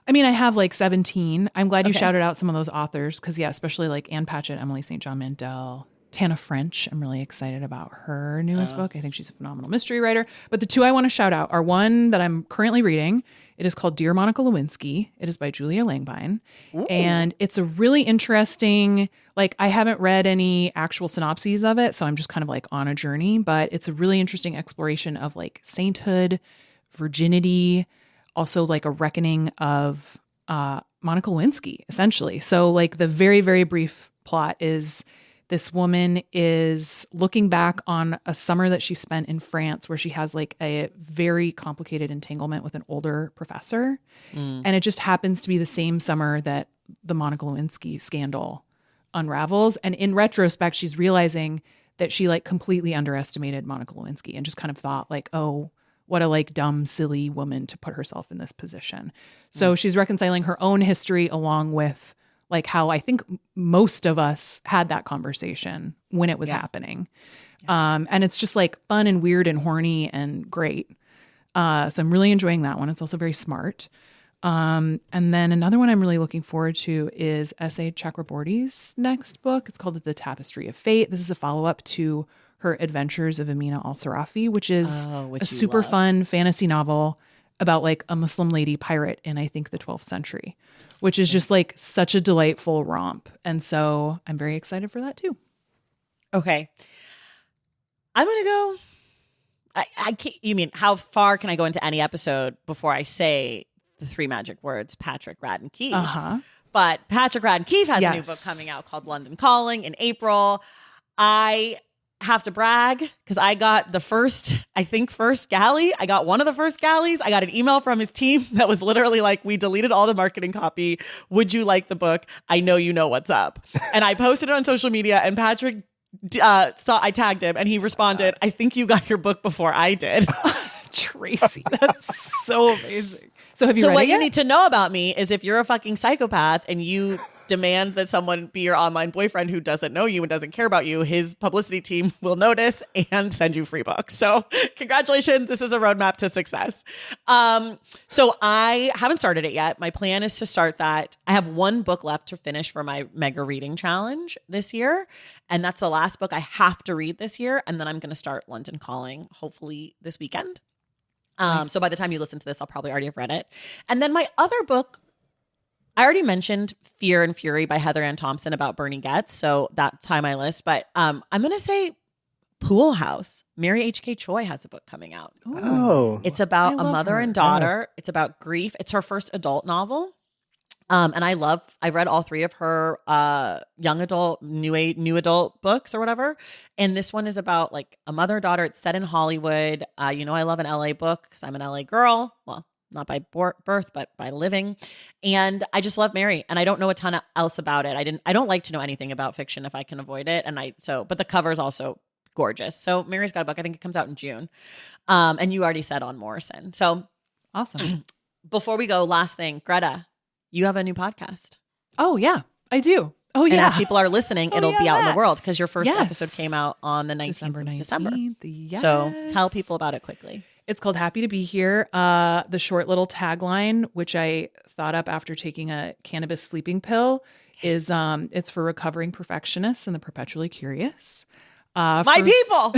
B: I mean, I have like 17. I'm glad you shouted out some of those authors because, especially like Ann Patchett, Emily St. John Mandel, Tana French. I'm really excited about her newest book. I think she's a phenomenal mystery writer. But the two I want to shout out are one that I'm currently reading. It is called Dear Monica Lewinsky. It is by Julia Langbein. Ooh. And it's a really interesting, like I haven't read any actual synopses of it, so I'm just kind of like on a journey, but it's a really interesting exploration of like sainthood, virginity, also like a reckoning of Monica Lewinsky, essentially. So like the very, very brief plot is this woman is looking back on a summer that she spent in France where she has like a very complicated entanglement with an older professor. And it just happens to be the same summer that the Monica Lewinsky scandal unravels. And in retrospect, she's realizing that she like completely underestimated Monica Lewinsky and just kind of thought like, oh, what a like dumb, silly woman to put herself in this position. So she's reconciling her own history along with like how I think most of us had that conversation when it was happening. And it's just like fun and weird and horny and great. So I'm really enjoying that one. It's also very smart. And then another one I'm really looking forward to is S.A. Chakraborty's next book. It's called The Tapestry of Fate. This is a follow-up to her Adventures of Amina al-Sarafi, which is a super fun fantasy novel about like a Muslim lady pirate in, I think, the 12th century, which is just like such a delightful romp. And so I'm very excited for that too.
A: Okay. I'm going to go. I can't, you mean, how far can I go into any episode before I say the three magic words, Patrick Radden Keefe? But Patrick Radden Keefe has a new book coming out called London Calling in April. I have to brag because I got the first galley. I got one of the first galleys. I got an email from his team that was literally like, we deleted all the marketing copy. Would you like the book? I know you know what's up. And I posted it on social media, and Patrick I tagged him, and he responded, I think you got your book before I did.
B: Tracy, that's so amazing. So have you read
A: what
B: it yet?
A: You need to know about me is if you're a fucking psychopath and you demand that someone be your online boyfriend who doesn't know you and doesn't care about you, his publicity team will notice and send you free books. So congratulations. This is a roadmap to success. So I haven't started it yet. My plan is to start that. I have one book left to finish for my mega reading challenge this year. And that's the last book I have to read this year. And then I'm going to start London Calling, hopefully this weekend. Nice. So by the time you listen to this, I'll probably already have read it. And then my other book, I already mentioned Fear and Fury by Heather Ann Thompson about Bernie Goetz. So that's high on my list. But I'm going to say Pool House. Mary H.K. Choi has a book coming out.
C: Oh.
A: It's about a mother and daughter. Yeah. It's about grief. It's her first adult novel. And I read all three of her young adult, new adult books or whatever. And this one is about like a mother and daughter. It's set in Hollywood. I love an LA book because I'm an LA girl. Well, not by birth, but by living. And I just love Mary. And I don't know a ton else about it. I don't like to know anything about fiction if I can avoid it. But the cover is also gorgeous. So Mary's got a book. I think it comes out in June. And you already said On Morrison. So
B: awesome.
A: Before we go, last thing, Greta. You have a new podcast.
B: Oh, yeah, I do. Oh, yeah.
A: And as people are listening, it'll be out in the world because your first episode came out on the 19th of December.
B: Yes.
A: So tell people about it quickly.
B: It's called Happy to Be Here. The short little tagline, which I thought up after taking a cannabis sleeping pill, is it's for recovering perfectionists and the perpetually curious.
A: My people.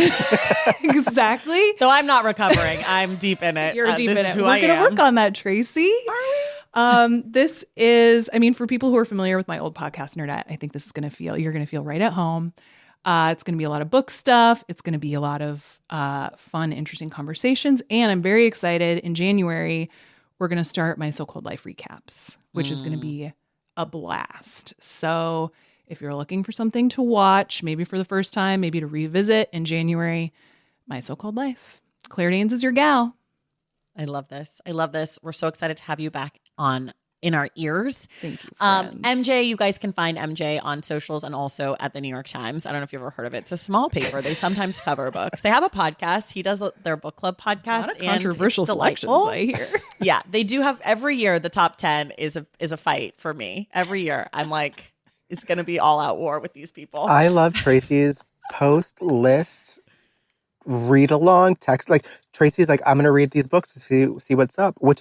B: Exactly.
A: Though I'm not recovering. I'm deep in it.
B: You're deep in it.
A: We're
B: going to work on that, Tracy.
A: Are we?
B: This is, for people who are familiar with my old podcast, Nerdette, I think this is you're going to feel right at home. It's going to be a lot of book stuff. It's going to be a lot of fun, interesting conversations. And I'm very excited. In January, we're going to start my so-called life recaps, which is going to be a blast. So if you're looking for something to watch, maybe for the first time, maybe to revisit in January, my so-called life. Claire Danes is your gal.
A: I love this. We're so excited to have you back in our ears.
B: Thank you, friends.
A: MJ, you guys can find MJ on socials and also at the New York Times. I don't know if you've ever heard of it. It's a small paper. They sometimes cover books. They have a podcast. He does their book club podcast.
B: A lot of controversial selections, I hear.
A: Yeah, they do have every year. The top 10 is a fight for me. Every year, I'm like, it's going to be all out war with these people.
C: I love Tracy's post list. Read along text. Like Tracy's like, I'm going to read these books to see what's up, which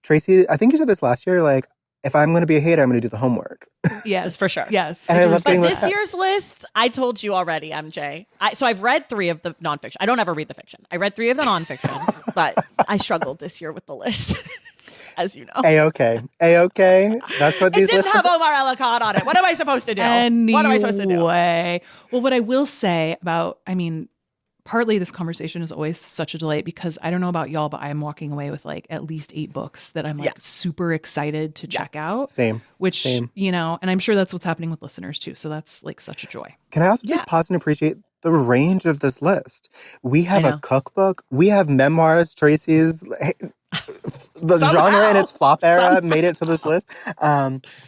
C: Tracy, I think you said this last year, like, if I'm going to be a hater, I'm going to do the homework.
A: Yes, for sure.
B: Yes.
C: And I love getting
A: this year's list, I told you already, MJ. So I've read 3 of the nonfiction. I don't ever read the fiction. I read 3 of the nonfiction, but I struggled this year with the list, as you know.
C: A-okay. That's what these lists
A: It didn't have Omar El-Akkad on it. What am I supposed to do? What am I supposed to do?
B: Well, what I will say about, partly this conversation is always such a delight because I don't know about y'all, but I'm walking away with like at least 8 books that I'm super excited to check out.
C: Same.
B: And I'm sure that's what's happening with listeners too. So that's like such a joy.
C: Can I also just pause and appreciate the range of this list? We have a cookbook. We have memoirs. Tracy's the genre in its flop era made it to this list.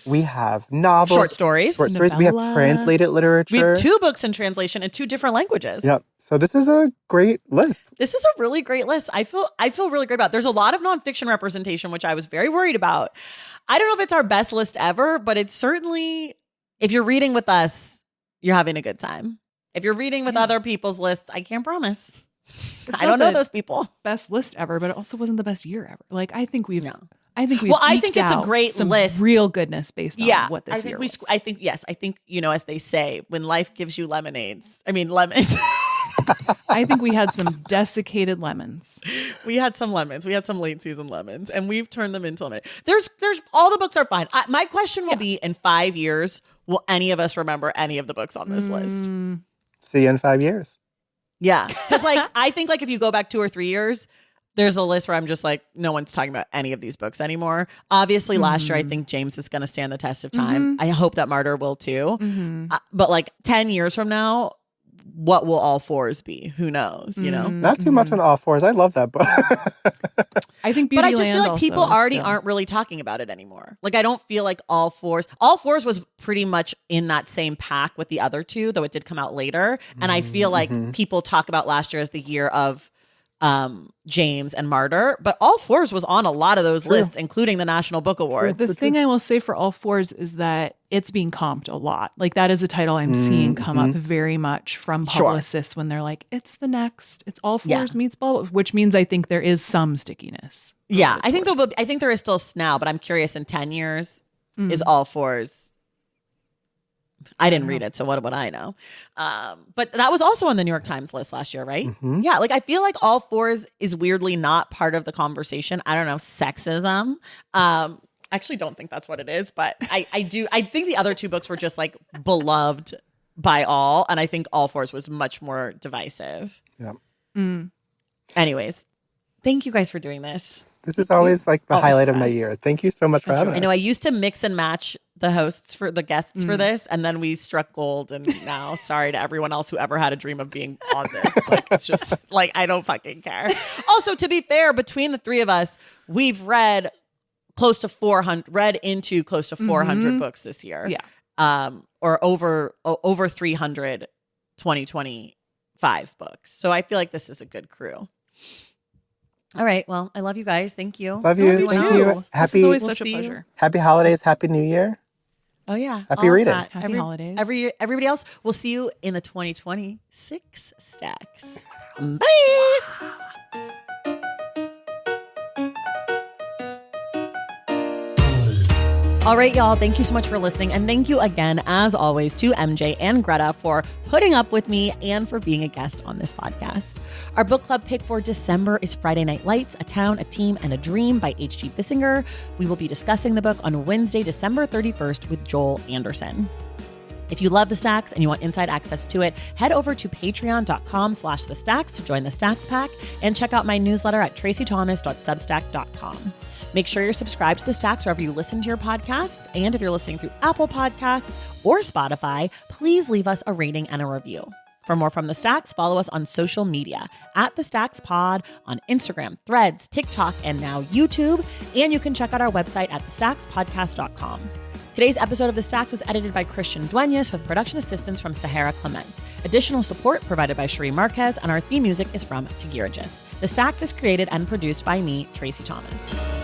C: We have novels,
A: short stories.
C: We have translated literature.
A: We have 2 books in translation in 2 different languages.
C: Yep. So this is a great list.
A: This is a really great list. I feel really great about it. There's a lot of nonfiction representation, which I was very worried about. I don't know if it's our best list ever, but it's certainly, if you're reading with us, you're having a good time. If you're reading with other people's lists, I can't promise. I don't know those people.
B: Best list ever, but it also wasn't the best year ever. Like I think we've
A: I think it's a great list.
B: Real goodness based on what this year was.
A: I think as they say, when life gives you lemons.
B: I think we had some desiccated lemons.
A: We had some lemons. We had some late season lemons, and we've turned them into lemon. There's all the books are fine. My question will be, in 5 years, will any of us remember any of the books on this list?
C: See you in 5 years.
A: Yeah. Because I think if you go back 2 or 3 years, there's a list where I'm just like, no one's talking about any of these books anymore. Obviously, last year, I think James is going to stand the test of time. I hope that Martyr will too. But 10 years from now, what will all fours be? Who knows, you know?
C: Not too much on all fours. I love that book.
B: I think Beautyland.
A: But I just feel like people already aren't really talking about it anymore. Like, I don't feel like all fours was pretty much in that same pack with the other two, though it did come out later. And I feel like people talk about last year as the year of James and Martyr, but All Fours was on a lot of those lists, including the National Book Awards.
B: The thing I will say for All Fours is that it's being comped a lot. Like, that is a title I'm seeing come up very much from publicists when they're like, it's the next, it's All Fours meets blah, which means I think there is some stickiness.
A: Yeah, I think there is still now, but I'm curious in 10 years, is All Fours. I didn't read it, so what would I know? But that was also on the New York Times list last year, right? Yeah, like I feel like All Fours is weirdly not part of the conversation. I don't know, sexism. I actually don't think that's what it is, but I do. I think the other two books were just like beloved by all, and I think All Fours was much more divisive.
C: Yeah.
A: Anyways, thank you guys for doing this.
C: This is always like the highlight of my year. Thank you so much for having us.
A: I know I used to mix and match the hosts for the guests for this, and then we struck gold. And now, sorry to everyone else who ever had a dream of being on this. Like, it's just like, I don't fucking care. Also, to be fair, between the three of us, we've read close to 400 books this year.
B: Yeah.
A: Or over 300 2025 books. So I feel like this is a good crew. All right. Well, I love you guys. Thank you.
C: Love you. Thank you.
B: This is always such a pleasure.
C: Happy holidays. Happy New Year.
A: Oh, yeah.
C: Happy reading.
B: Happy holidays.
A: Everybody else, we'll see you in the 2026 stacks. Bye. All right, y'all. Thank you so much for listening. And thank you again, as always, to MJ and Greta for putting up with me and for being a guest on this podcast. Our book club pick for December is Friday Night Lights, A Town, a Team, and a Dream by H.G. Bissinger. We will be discussing the book on Wednesday, December 31st with Joel Anderson. If you love The Stacks and you want inside access to it, head over to patreon.com/thestacks to join the Stacks Pack and check out my newsletter at tracythomas.substack.com. Make sure you're subscribed to The Stacks wherever you listen to your podcasts. And if you're listening through Apple Podcasts or Spotify, please leave us a rating and a review. For more from The Stacks, follow us on social media at The Stacks Pod on Instagram, Threads, TikTok, and now YouTube. And you can check out our website at thestackspodcast.com. Today's episode of The Stacks was edited by Christian Duenas with production assistance from Sahara Clement. Additional support provided by Cherie Marquez, and our theme music is from Tagirajis. The Stacks is created and produced by me, Tracy Thomas.